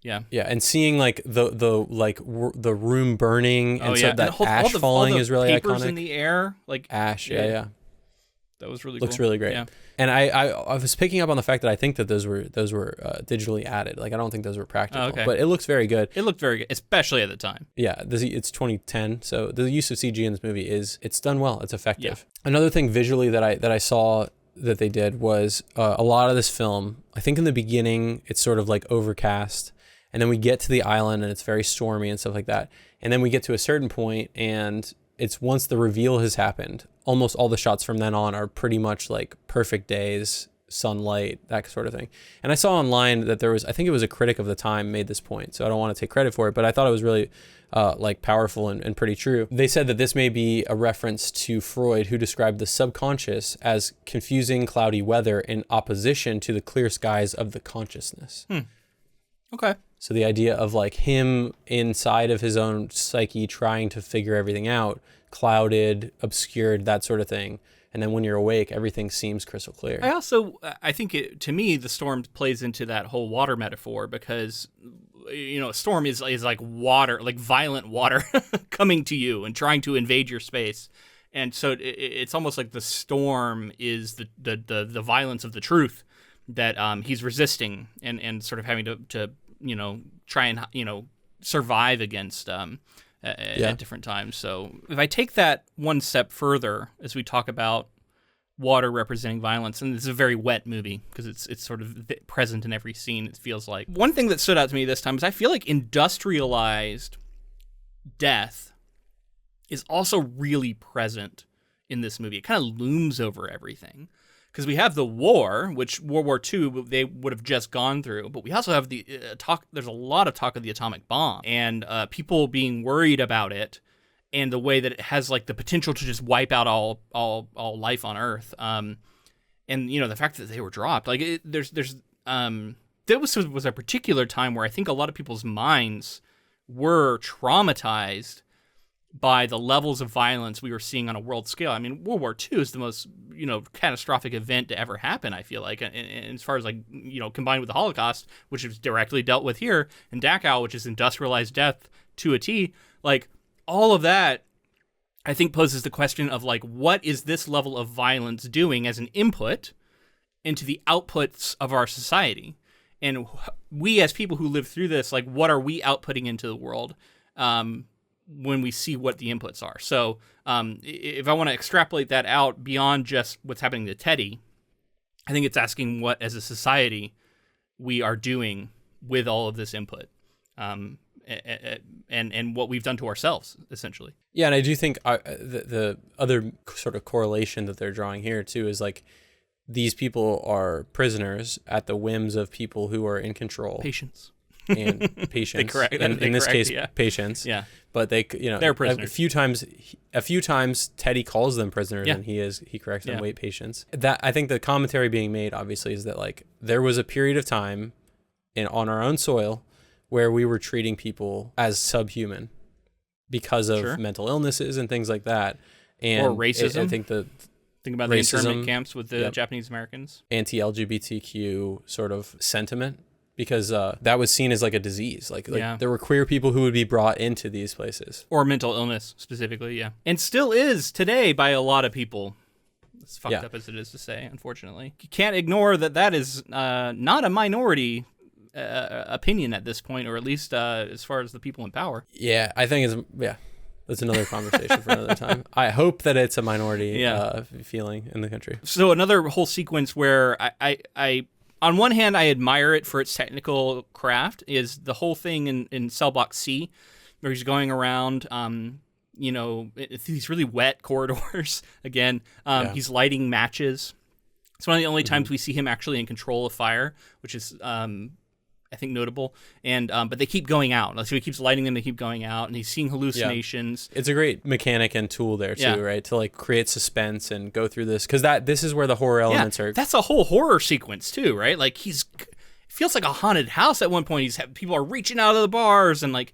Yeah, and seeing like the room burning, and so that ash falling is really papers iconic. In the air, like ash. Yeah. That was really looks cool. really great. Yeah. And I was picking up on the fact that I think that those were digitally added. Like I don't think those were practical. Oh, okay. But it looks very good. It looked very good, especially at the time. Yeah, it's 2010, so the use of CG in this movie it's done well. It's effective. Yeah. Another thing visually that I saw that they did was a lot of this film. I think in the beginning it's sort of like overcast, and then we get to the island and it's very stormy and stuff like that. And then we get to a certain point, and it's once the reveal has happened, almost all the shots from then on are pretty much like perfect days, sunlight, that sort of thing. And I saw online that I think it was a critic of the time made this point, so I don't want to take credit for it, but I thought it was really like powerful and pretty true. They said that this may be a reference to Freud, who described the subconscious as confusing, cloudy weather in opposition to the clear skies of the consciousness. Okay. So the idea of like him inside of his own psyche trying to figure everything out, clouded, obscured, that sort of thing. And then when you're awake, everything seems crystal clear. I think to me, the storm plays into that whole water metaphor, because, a storm is like water, like violent water coming to you and trying to invade your space. And so it's almost like the storm is the violence of the truth that he's resisting and sort of having to try and survive against at different times. So if I take that one step further, as we talk about water representing violence, and this is a very wet movie because it's sort of present in every scene, it feels like. One thing that stood out to me this time is I feel like industrialized death is also really present in this movie. It kind of looms over everything. Because we have the war, which World War II they would have just gone through, but we also have the talk. There's a lot of talk of the atomic bomb and people being worried about it, and the way that it has like the potential to just wipe out all life on Earth. And the fact that they were dropped, like there was a particular time where I think a lot of people's minds were traumatized by the levels of violence we were seeing on a world scale. I mean, World War II is the most, catastrophic event to ever happen, I feel like. And as far as like, combined with the Holocaust, which is directly dealt with here, and Dachau, which is industrialized death to a T, like all of that, I think poses the question of like, what is this level of violence doing as an input into the outputs of our society? And we as people who live through this, like, what are we outputting into the world? When we see what the inputs are. So if I want to extrapolate that out beyond just what's happening to Teddy, I think it's asking what, as a society, we are doing with all of this input, and what we've done to ourselves, essentially. Yeah, and I do think the other sort of correlation that they're drawing here, too, is like these people are prisoners at the whims of people who are in control. Patience. And patience. In this case, patience. Yeah. But they're prisoners. A few times Teddy calls them prisoners, and he corrects them, wait, patience. That, I think the commentary being made, obviously, is that like there was a period of time on our own soil where we were treating people as subhuman because of mental illnesses and things like that. And or racism. I think think about the internment camps with the Japanese Americans. Anti-LGBTQ sort of sentiment because that was seen as like a disease. Like Yeah. there were queer people who would be brought into these places. Or mental illness specifically, yeah. And still is today by a lot of people. As fucked up as it is to say, unfortunately. You can't ignore that is not a minority opinion at this point, or at least as far as the people in power. Yeah, I think that's another conversation for another time. I hope that it's a minority feeling in the country. So another whole sequence where I on one hand, I admire it for its technical craft, is the whole thing in Cell Block C, where he's going around, these really wet corridors. Again, he's lighting matches. It's one of the only times we see him actually in control of fire, which is, I think, notable. And but they keep going out. So he keeps lighting them. They keep going out, and he's seeing hallucinations. It's a great mechanic and tool there too, right? To like create suspense and go through this, because this is where the horror elements are. That's a whole horror sequence too, right? Like it feels like a haunted house at one point. People are reaching out of the bars, and like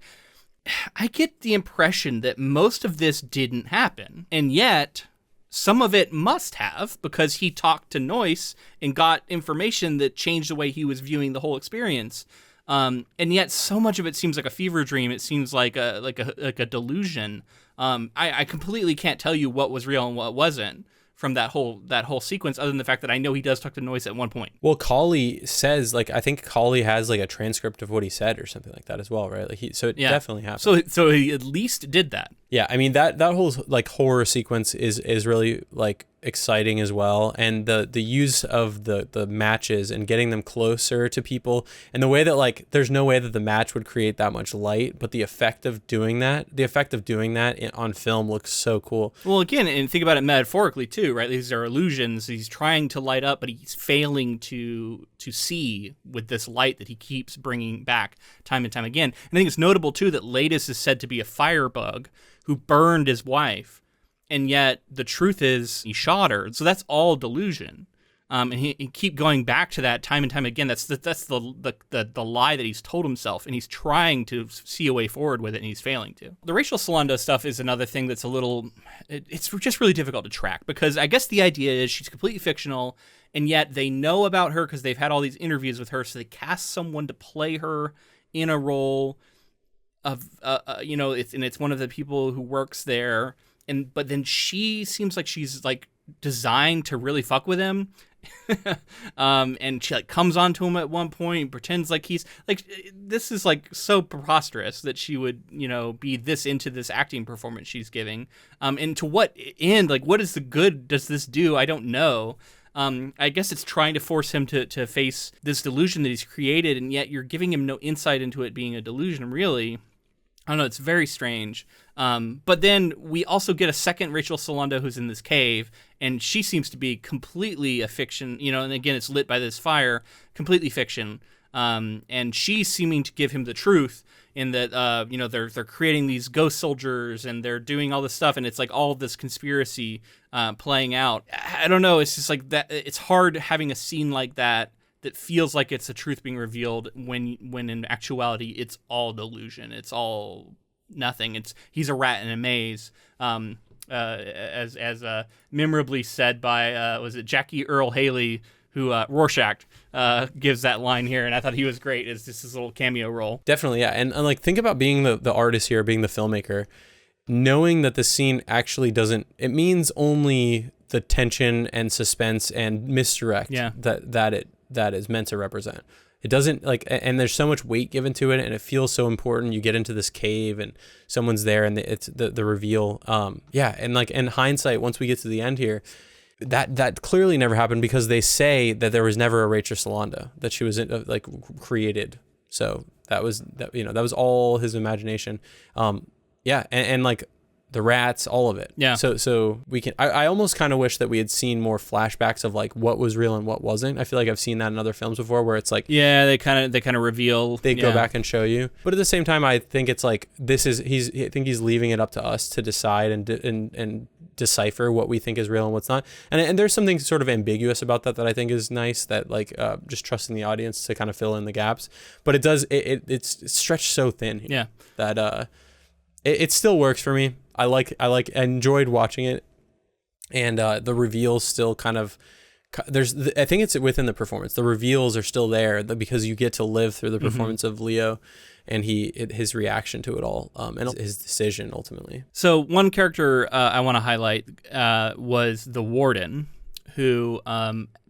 I get the impression that most of this didn't happen, and yet some of it must have, because he talked to Noyce and got information that changed the way he was viewing the whole experience. And yet so much of it seems like a fever dream. It seems like a delusion. I completely can't tell you what was real and what wasn't from that whole sequence, other than the fact that I know he does talk to Noyce at one point. Well, Cauley says, like, I think Cauley has like a transcript of what he said or something like that as well, right? Like it definitely happened. So he at least did that. Yeah, I mean that whole like horror sequence is really like exciting as well, and the use of the matches and getting them closer to people, and the way that like there's no way that the match would create that much light, but the effect of doing that on film looks so cool. Well, again, and think about it metaphorically too, right? These are illusions. He's trying to light up, but he's failing to see with this light that he keeps bringing back time and time again. And I think it's notable too that Ladis is said to be a firebug who burned his wife, and yet the truth is he shot her. So that's all delusion. And he keep going back to that time and time again. That's the lie that he's told himself, and he's trying to see a way forward with it, and he's failing to. The Rachel Solando stuff is another thing that's it's just really difficult to track, because I guess the idea is she's completely fictional, and yet they know about her because they've had all these interviews with her, so they cast someone to play her in a role of it's one of the people who works there, but then she seems like she's like designed to really fuck with him. And she like comes onto him at one point, pretends like he's like, this is like so preposterous that she would be this into this acting performance she's giving, and to what end, like what is the good does this do? I don't know. I guess it's trying to force him to face this delusion that he's created, and yet you're giving him no insight into it being a delusion, really. I don't know, it's very strange. But then we also get a second Rachel Solando who's in this cave, and she seems to be completely a fiction, and again, it's lit by this fire, completely fiction. And she's seeming to give him the truth in that, they're creating these ghost soldiers, and they're doing all this stuff, and it's like all this conspiracy playing out. I don't know, it's just like that. It's hard having a scene like that feels like it's the truth being revealed when in actuality it's all delusion. It's all nothing. He's a rat in a maze. As memorably said by was it Jackie Earle Haley, who Rorschach gives that line here, and I thought he was great. It's just this little cameo role. Definitely, yeah. And like think about being the artist here, being the filmmaker, knowing that the scene actually doesn't. It means only the tension and suspense and misdirect that is meant to represent. It doesn't like, and there's so much weight given to it, and it feels so important. You get into this cave and someone's there, and it's the reveal. And like in hindsight, once we get to the end here, that clearly never happened, because they say that there was never a Rachel Solando, that she was like created. So that was all his imagination. And like the rats, all of it. Yeah. So we can. I almost kind of wish that we had seen more flashbacks of like what was real and what wasn't. I feel like I've seen that in other films before, where it's like they kind of reveal. They go back and show you. But at the same time, I think it's like I think he's leaving it up to us to decide and decipher what we think is real and what's not. And there's something sort of ambiguous about that I think is nice. That like just trusting the audience to kind of fill in the gaps. But it does. It's stretched so thin here. Yeah. That it still works for me. I enjoyed watching it, and the reveal still kind of I think it's within the performance. The reveals are still there because you get to live through the performance of Leo and his reaction to it all, and his decision ultimately. So one character I want to highlight was the warden, who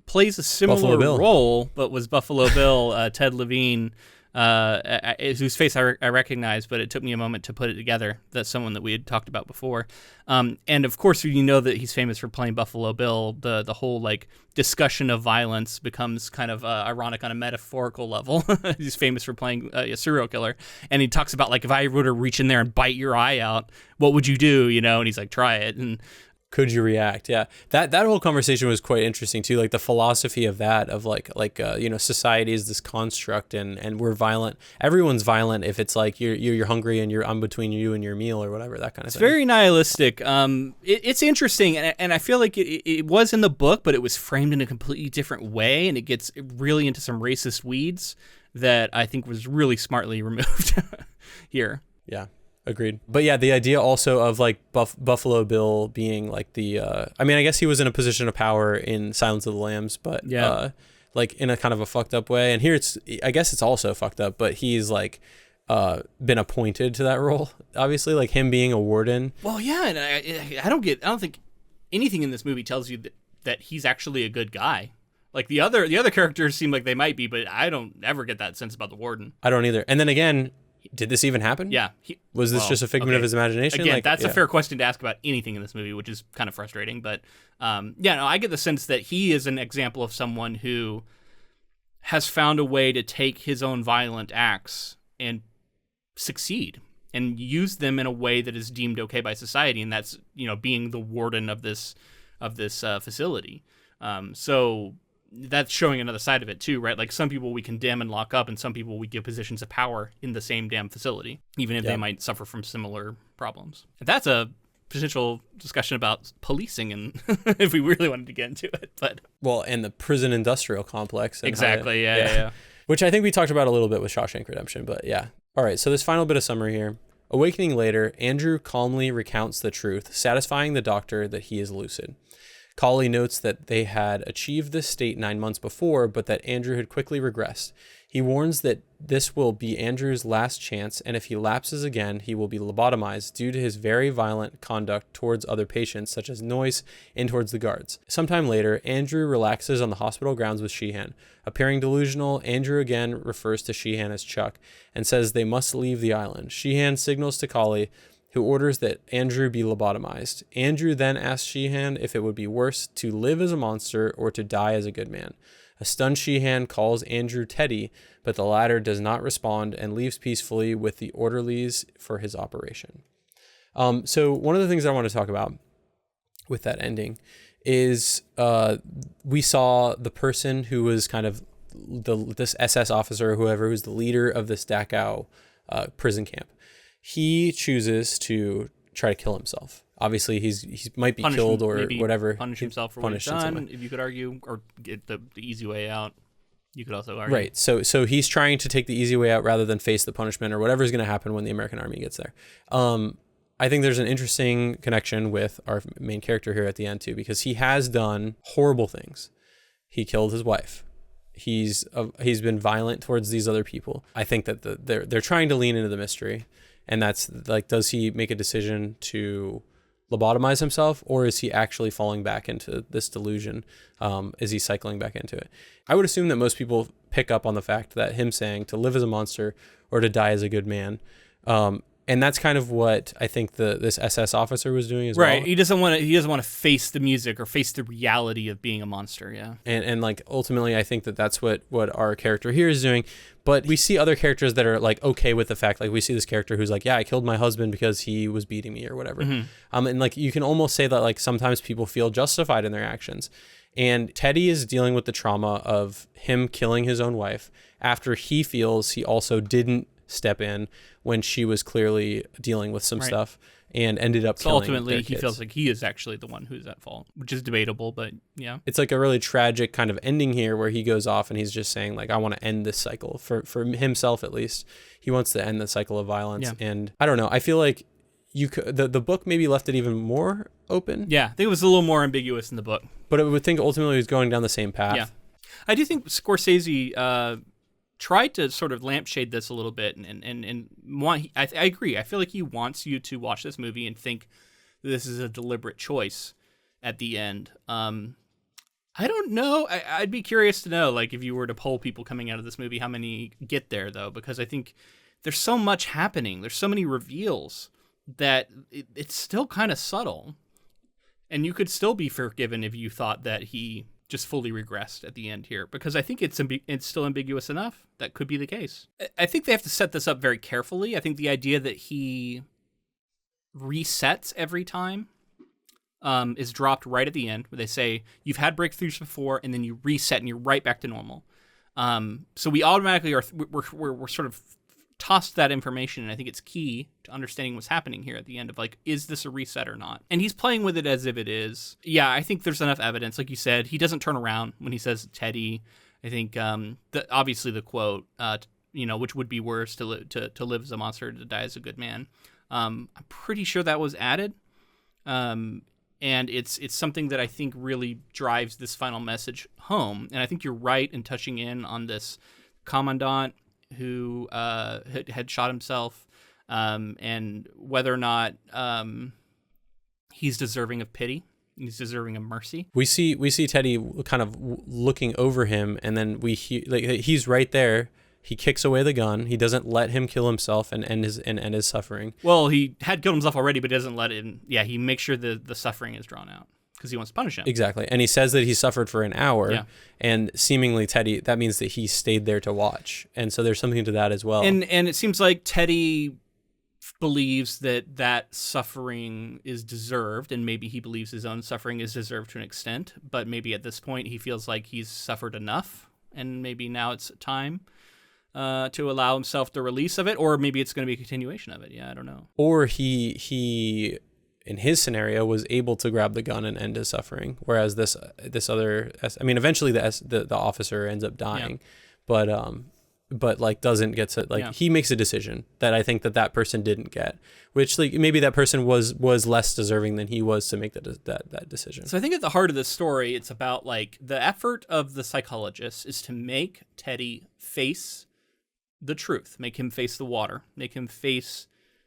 plays a similar role, but was Buffalo Bill, Ted Levine, whose face I recognize, but it took me a moment to put it together. That's someone that we had talked about before. And of course, you know that he's famous for playing Buffalo Bill. The whole like discussion of violence becomes kind of ironic on a metaphorical level. He's famous for playing a serial killer. And he talks about like, if I were to reach in there and bite your eye out, what would you do? You know, and he's like, try it. And could you react? Yeah. That whole conversation was quite interesting too. Like the philosophy of that, of society is this construct and we're violent. Everyone's violent if it's like you're hungry and I'm between you and your meal or whatever, that kind of thing. It's very nihilistic. It's interesting. And I feel like it was in the book, but it was framed in a completely different way. And it gets really into some racist weeds that I think was really smartly removed here. Yeah. Agreed. But yeah, the idea also of like Buffalo Bill being like I guess he was in a position of power in Silence of the Lambs, but like in a kind of a fucked up way. And here I guess it's also fucked up, but he's like been appointed to that role, obviously, like him being a warden. Well, yeah, and I don't think anything in this movie tells you that he's actually a good guy. Like the other characters seem like they might be, but I don't ever get that sense about the warden. I don't either. And then again, did this even happen? Yeah. Was this just a figment of his imagination? Again, that's a fair question to ask about anything in this movie, which is kind of frustrating. But I get the sense that he is an example of someone who has found a way to take his own violent acts and succeed and use them in a way that is deemed okay by society, and that's being the warden of this facility. So that's showing another side of it too, right? Like some people we condemn and lock up, and some people we give positions of power in the same damn facility, even if they might suffer from similar problems. And that's a potential discussion about policing, and if we really wanted to get into it. But and the prison industrial complex. Exactly. Yeah. Which I think we talked about a little bit with Shawshank Redemption, but yeah. All right. So this final bit of summary here. Awakening later, Andrew calmly recounts the truth, satisfying the doctor that he is lucid. Colley notes that they had achieved this state 9 months before, but that Andrew had quickly regressed. He warns that this will be Andrew's last chance, and if he lapses again, he will be lobotomized due to his very violent conduct towards other patients, such as Noyce, and towards the guards. Sometime later, Andrew relaxes on the hospital grounds with Sheehan. Appearing delusional, Andrew again refers to Sheehan as Chuck, and says they must leave the island. Sheehan signals to Colley, who orders that Andrew be lobotomized. Andrew then asks Sheehan if it would be worse to live as a monster or to die as a good man. A stunned Sheehan calls Andrew Teddy, but the latter does not respond and leaves peacefully with the orderlies for his operation. So one of the things I want to talk about with that ending is we saw the person who was kind of this SS officer or whoever who's the leader of this Dachau prison camp. He chooses to try to kill himself. Obviously, he might be killed or whatever. Punish himself for what he's done, if you could argue, or get the easy way out. You could also argue. Right. So he's trying to take the easy way out rather than face the punishment or whatever is going to happen when the American army gets there. I think there's an interesting connection with our main character here at the end too, because he has done horrible things. He killed his wife. He's been violent towards these other people. I think that they're trying to lean into the mystery. And that's like, does he make a decision to lobotomize himself, or is he actually falling back into this delusion? Is he cycling back into it? I would assume that most people pick up on the fact that him saying to live as a monster or to die as a good man. And that's kind of what I think this SS officer was doing as well. Right. He doesn't want to face the music or face the reality of being a monster. Yeah. And like ultimately, I think that that's what our character here is doing. But we see other characters that are like okay with the fact, like we see this character who's like, yeah, I killed my husband because he was beating me or whatever. Mm-hmm. And like you can almost say that like sometimes people feel justified in their actions. And Teddy is dealing with the trauma of him killing his own wife after he feels he also didn't step in when she was clearly dealing with some stuff and ended up killing ultimately their he kids. Feels like he is actually the one who's at fault, which is debatable, but yeah. It's like a really tragic kind of ending here where he goes off and he's just saying like, I want to end this cycle for himself, at least. He wants to end the cycle of violence. Yeah. And I don't know, I feel like the book maybe left it even more open. Yeah, I think it was a little more ambiguous in the book. But I would think ultimately he was going down the same path. Yeah. I do think Scorsese tried to sort of lampshade this a little bit, and I agree. I feel like he wants you to watch this movie and think that this is a deliberate choice at the end. I don't know. I'd be curious to know, like, if you were to poll people coming out of this movie, how many get there, though, because I think there's so much happening. There's so many reveals that it's still kind of subtle. And you could still be forgiven if you thought that he just fully regressed at the end here, because I think it's still ambiguous enough that could be the case. I think they have to set this up very carefully. I think the idea that he resets every time is dropped right at the end, where they say you've had breakthroughs before, and then you reset and you're right back to normal. So we automatically we're sort of tossed that information, and I think it's key to understanding what's happening here at the end of, like, is this a reset or not? And he's playing with it as if it is. Yeah, I think there's enough evidence. Like you said, he doesn't turn around when he says Teddy. I think obviously the quote, which would be worse, to live as a monster, to die as a good man. I'm pretty sure that was added. And it's something that I think really drives this final message home. And I think you're right in touching in on this commandant who had shot himself, and whether or not he's deserving of pity, he's deserving of mercy. We see Teddy kind of looking over him, and then he's right there. He kicks away the gun. He doesn't let him kill himself and end his suffering. Well, he had killed himself already, but doesn't let him. Yeah, he makes sure the suffering is drawn out, because he wants to punish him. Exactly. And he says that he suffered for an hour, yeah. And seemingly Teddy, that means that he stayed there to watch. And so there's something to that as well. And it seems like Teddy believes that suffering is deserved, and maybe he believes his own suffering is deserved to an extent, but maybe at this point he feels like he's suffered enough, and maybe now it's time to allow himself the release of it, or maybe it's going to be a continuation of it. Yeah, I don't know. Or he in his scenario was able to grab the gun and end his suffering, whereas this other, I mean, eventually the officer ends up dying, yeah. But like doesn't get to, like, yeah. He makes a decision that I think that person didn't get, which, like, maybe that person was less deserving than he was to make that decision. So I think at the heart of this story, it's about, like, the effort of the psychologist is to make Teddy face the truth, make him face the water, make him face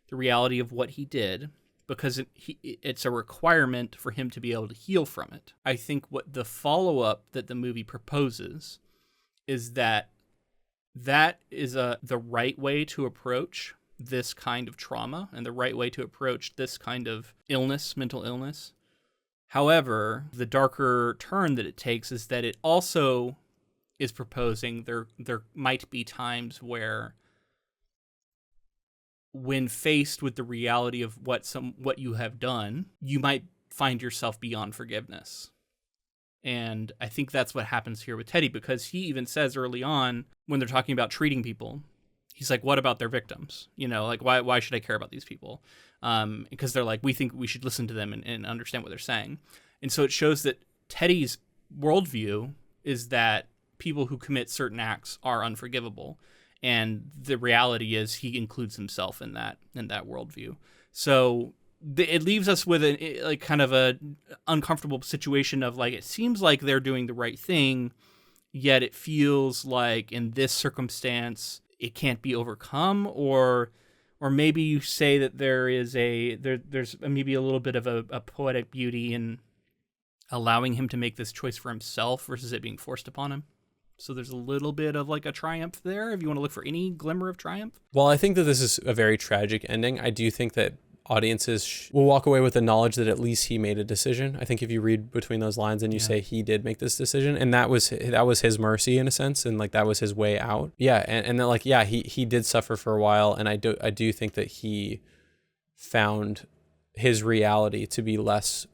the reality of what he did, because it's a requirement for him to be able to heal from it. I think what the follow-up that the movie proposes is that is the right way to approach this kind of trauma and the right way to approach this kind of illness, mental illness. However, the darker turn that it takes is that it also is proposing there might be times where, when faced with the reality of what you have done, you might find yourself beyond forgiveness. And I think that's what happens here with Teddy, because he even says early on, when they're talking about treating people, he's like, what about their victims? Like, why should I care about these people? Because they're like, we think we should listen to them and understand what they're saying. And so it shows that Teddy's worldview is that people who commit certain acts are unforgivable. And the reality is he includes himself in that worldview. So it leaves us with a kind of a uncomfortable situation of, like, it seems like they're doing the right thing, yet it feels like in this circumstance it can't be overcome, or maybe you say that there's maybe a little bit of a poetic beauty in allowing him to make this choice for himself versus it being forced upon him. So there's a little bit of, like, a triumph there, if you want to look for any glimmer of triumph. Well, I think that this is a very tragic ending. I do think that audiences will walk away with the knowledge that at least he made a decision. I think if you read between those lines and you say he did make this decision, and that was his mercy in a sense, and, like, that was his way out. Yeah, and then, like, yeah, he did suffer for a while, and I do think that he found his reality to be less.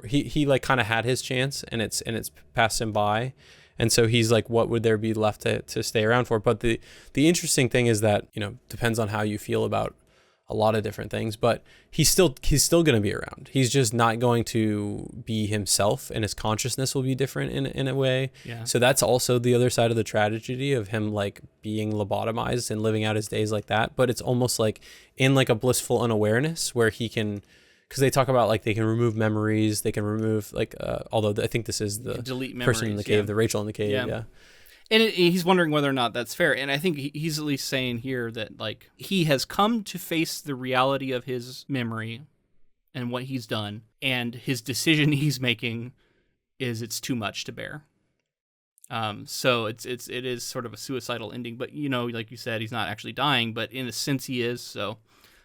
He like kind of had his chance, and it's passed him by. And so he's like, what would there be left to stay around for? But the interesting thing is that, depends on how you feel about a lot of different things, but he's still going to be around. He's just not going to be himself, and his consciousness will be different in a way. Yeah. So that's also the other side of the tragedy of him like being lobotomized and living out his days like that. But it's almost like in like a blissful unawareness where he can, because they talk about like they can remove memories, they can remove like although I think this is the delete person in the cave, the Rachel in the cave. Yeah. And he's wondering whether or not that's fair. And I think he's at least saying here that like he has come to face the reality of his memory and what he's done, and his decision he's making is it's too much to bear. So it is sort of a suicidal ending, but you know, like you said, he's not actually dying, but in a sense he is. So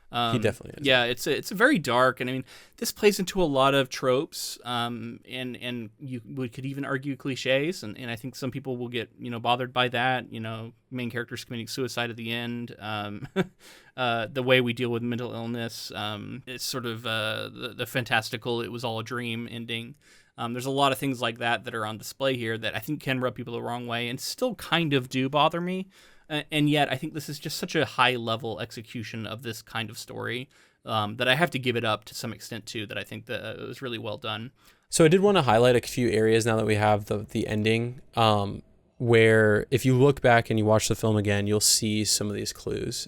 he definitely is. Yeah, it's a very dark, and I mean, this plays into a lot of tropes, and we could even argue cliches, and I think some people will get bothered by that. Main characters committing suicide at the end, the way we deal with mental illness, it's sort of the fantastical "it was all a dream" ending. There's a lot of things like that are on display here that I think can rub people the wrong way, and still kind of do bother me. And yet, I think this is just such a high-level execution of this kind of story that I have to give it up to some extent, too, that I think that it was really well done. So I did want to highlight a few areas now that we have the ending, where if you look back and you watch the film again, you'll see some of these clues.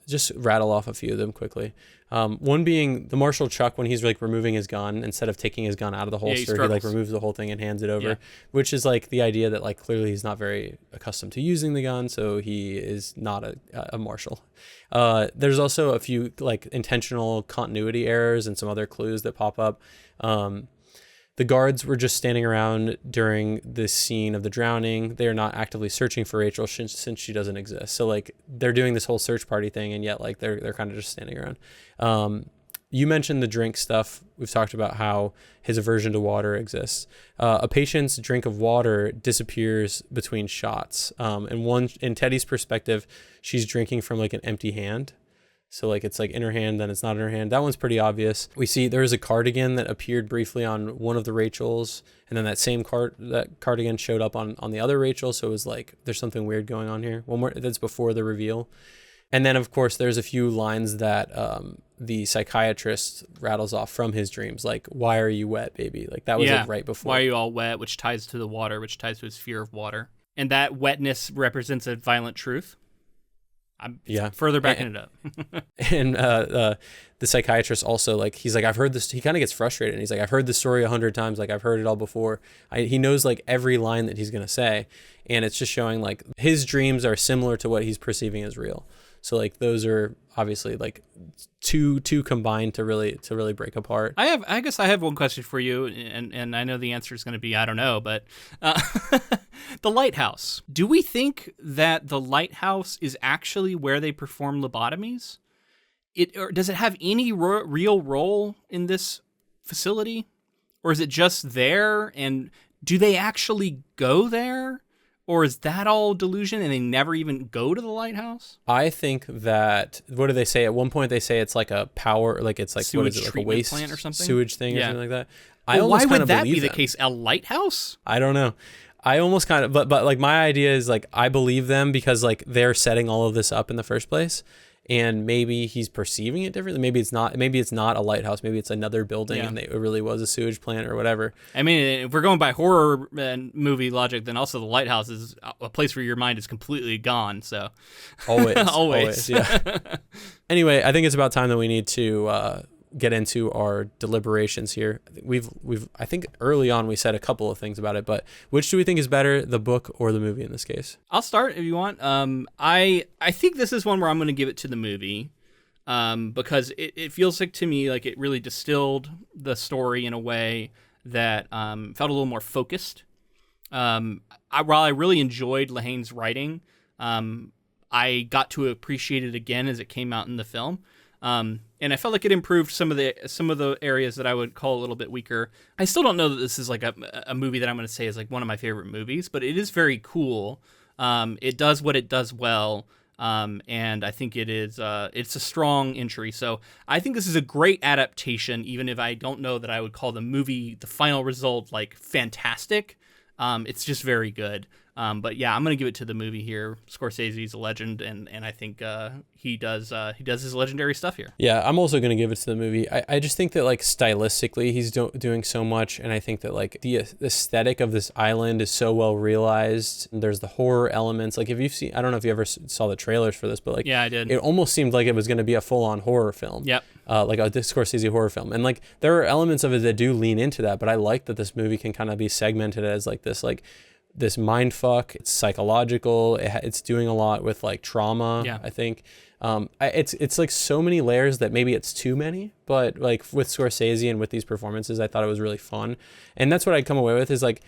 Just rattle off a few of them quickly. One being the Marshal Chuck, when he's like removing his gun, instead of taking his gun out of the holster, he like removes the whole thing and hands it over, which is like the idea that like clearly he's not very accustomed to using the gun, so he is not a marshal. There's also a few like intentional continuity errors and some other clues that pop up. The guards were just standing around during this scene of the drowning. They are not actively searching for Rachel since she doesn't exist. So like they're doing this whole search party thing, and yet like they're kind of just standing around. You mentioned the drink stuff. We've talked about how his aversion to water exists. A patient's drink of water disappears between shots. And in Teddy's perspective, she's drinking from like an empty hand. So like it's like in her hand, then it's not in her hand. That one's pretty obvious. We see there is a cardigan that appeared briefly on one of the Rachels, and then that same cardigan showed up on the other Rachel. So it was like there's something weird going on here. One more that's before the reveal. And then of course there's a few lines that the psychiatrist rattles off from his dreams, like "Why are you wet, baby?" Like that was like right before. Why are you all wet? Which ties to the water, which ties to his fear of water, and that wetness represents a violent truth. I'm further backing it up. And the psychiatrist also, like, he's like, I've heard this. He kind of gets frustrated. And he's like, I've heard this story 100 times. Like, I've heard it all before. He knows, like, every line that he's going to say. And it's just showing, like, his dreams are similar to what he's perceiving as real. So, like, those are obviously, like, two combined to really break apart. I guess I have one question for you, and I know the answer is going to be I don't know, but the lighthouse. Do we think that the lighthouse is actually where they perform lobotomies? Or does it have any real role in this facility? Or is it just there? And do they actually go there? Or is that all delusion and they never even go to the lighthouse? I think that, what do they say? At one point they say it's like a power, like it's like, sewage, what is it, like a waste plant or something? Sewage thing or something like that. Well, why would that be the case? A lighthouse? I don't know. I almost kind of, but like my idea is like, I believe them because like they're setting all of this up in the first place. And maybe he's perceiving it differently. Maybe it's not a lighthouse. Maybe it's another building and it really was a sewage plant or whatever. I mean, if we're going by horror movie logic, then also the lighthouse is a place where your mind is completely gone. So always. Yeah. Anyway, I think it's about time that we need to get into our deliberations here. I think early on we said a couple of things about it, but which do we think is better, the book or the movie in this case? I'll start if you want. I think this is one where I'm going to give it to the movie, because it feels like to me like it really distilled the story in a way that felt a little more focused. While I really enjoyed Lehane's writing, I got to appreciate it again as it came out in the film. And I felt like it improved some of the areas that I would call a little bit weaker. I still don't know that this is like a movie that I'm going to say is like one of my favorite movies, but it is very cool. It does what it does well. And I think it's a strong entry. So I think this is a great adaptation, even if I don't know that I would call the movie, the final result, like fantastic. It's just very good. But yeah, I'm gonna give it to the movie here. Scorsese's a legend, and I think he does his legendary stuff here. Yeah, I'm also gonna give it to the movie. I just think that like stylistically he's doing so much, and I think that like the aesthetic of this island is so well realized. There's the horror elements. Like if you've seen, I don't know if you ever saw the trailers for this, but like yeah, I did. It almost seemed like it was gonna be a full-on horror film. Yep. Like a Scorsese horror film, and like there are elements of it that do lean into that. But I like that this movie can kind of be segmented as like this mind fuck. It's psychological. It's doing a lot with like trauma. Yeah. I think it's like so many layers that maybe it's too many, but like with Scorsese and with these performances, I thought it was really fun. And that's what I'd come away with is like,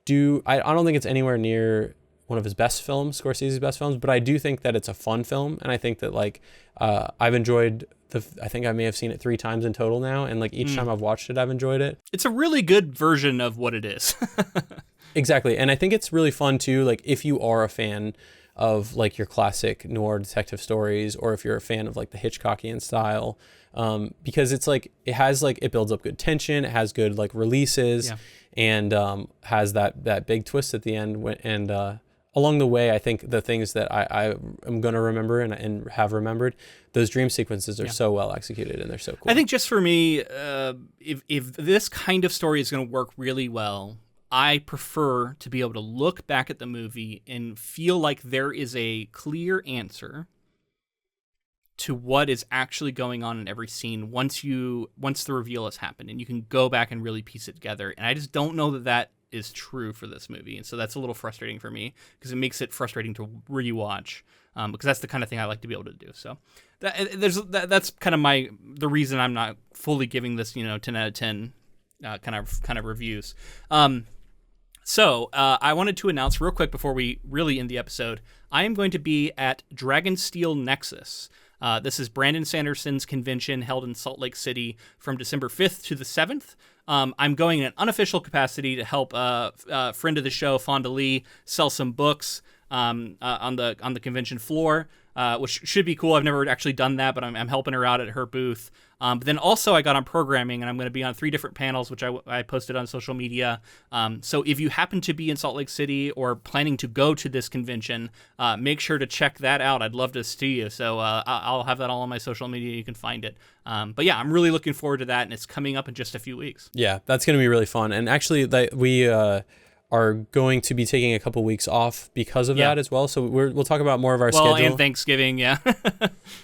I don't think it's anywhere near one of his best films, Scorsese's best films, but I do think that it's a fun film. And I think that like, I've enjoyed I think I may have seen it 3 times in total now. And like each time I've watched it, I've enjoyed it. It's a really good version of what it is. Exactly. And I think it's really fun too. Like if you are a fan of like your classic noir detective stories, or if you're a fan of like the Hitchcockian style, because it's like, it builds up good tension. It has good like releases, and has that big twist at the end. And along the way, I think the things that I am going to remember and have remembered, those dream sequences are so well executed, and they're so cool. I think just for me, if this kind of story is going to work really well, I prefer to be able to look back at the movie and feel like there is a clear answer to what is actually going on in every scene once the reveal has happened, and you can go back and really piece it together. And I just don't know that is true for this movie, and so that's a little frustrating for me because it makes it frustrating to rewatch, because that's the kind of thing I like to be able to do. So that's kind of the reason I'm not fully giving this 10 out of 10 kind of reviews. So I wanted to announce real quick before we really end the episode, I am going to be at Dragonsteel Nexus. This is Brandon Sanderson's convention held in Salt Lake City from December 5th to the 7th. I'm going in an unofficial capacity to help a friend of the show, Fonda Lee, sell some books on the convention floor, which should be cool. I've never actually done that, but I'm helping her out at her booth. But then also I got on programming, and I'm going to be on 3 different panels, which I posted on social media. So if you happen to be in Salt Lake City or planning to go to this convention, make sure to check that out. I'd love to see you. So I'll have that all on my social media. You can find it. But yeah, I'm really looking forward to that, and it's coming up in just a few weeks. Yeah, that's going to be really fun. And actually, we are going to be taking a couple weeks off because of that as well. So we'll talk about more of our schedule. And Thanksgiving, yeah.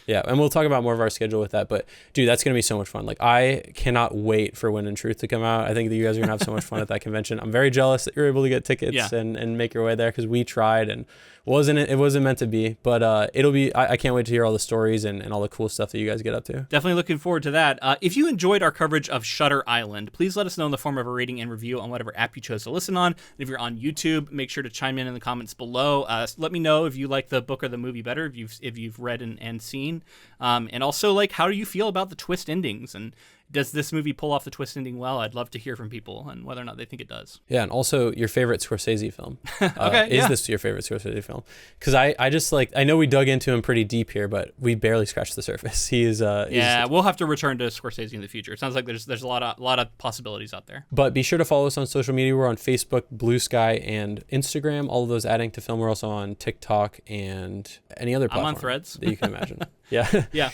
Yeah, and we'll talk about more of our schedule with that. But dude, that's going to be so much fun. Like I cannot wait for When in Truth to come out. I think that you guys are going to have so much fun at that convention. I'm very jealous that you're able to get tickets and make your way there, because we tried and it wasn't meant to be. But it'll be, I can't wait to hear all the stories and all the cool stuff that you guys get up to. Definitely looking forward to that. If you enjoyed our coverage of Shutter Island, please let us know in the form of a rating and review on whatever app you chose to listen on. And if you're on YouTube, make sure to chime in the comments below. Let me know if you like the book or the movie better, if you've read and seen. And also, like, how do you feel about the twist endings? And does this movie pull off the twist ending well? I'd love to hear from people and whether or not they think it does. Yeah, and also your favorite Scorsese film. Is this your favorite Scorsese film? Because I just like, I know we dug into him pretty deep here, but we barely scratched the surface. He is we'll have to return to Scorsese in the future. It sounds like there's a lot of possibilities out there. But be sure to follow us on social media. We're on Facebook, Blue Sky, and Instagram. All of those adding to film. We're also on TikTok and any other platform. I'm on Threads that you can imagine. Yeah. Yeah.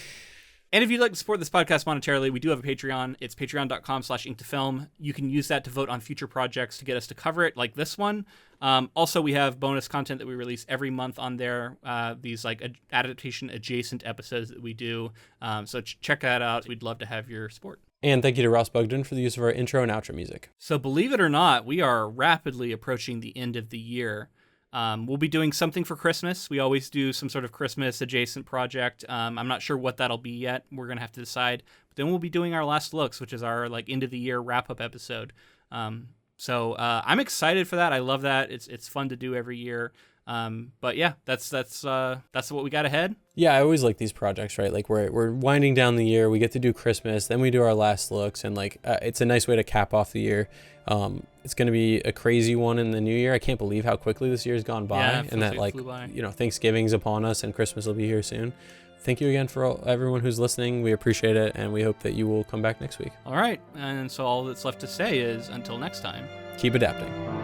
And if you'd like to support this podcast monetarily, we do have a Patreon. It's patreon.com/inktofilm. You can use that to vote on future projects to get us to cover it, like this one. Also, we have bonus content that we release every month on there. These like adaptation adjacent episodes that we do. So check that out. We'd love to have your support. And thank you to Ross Bugden for the use of our intro and outro music. So believe it or not, we are rapidly approaching the end of the year. We'll be doing something for Christmas. We always do some sort of Christmas adjacent project. I'm not sure what that'll be yet. We're going to have to decide. But then we'll be doing our last looks, which is our like end of the year wrap up episode. So I'm excited for that. I love that. It's fun to do every year. But yeah, that's what we got ahead. Yeah, I always like these projects, right? Like we're winding down the year. We get to do Christmas, then we do our last looks, and like it's a nice way to cap off the year. It's going to be a crazy one in the new year. I can't believe how quickly this year has gone by, and that like Thanksgiving's upon us and Christmas will be here soon. Thank you again for everyone who's listening. We appreciate it, and we hope that you will come back next week. All right, and so all that's left to say is until next time, keep adapting.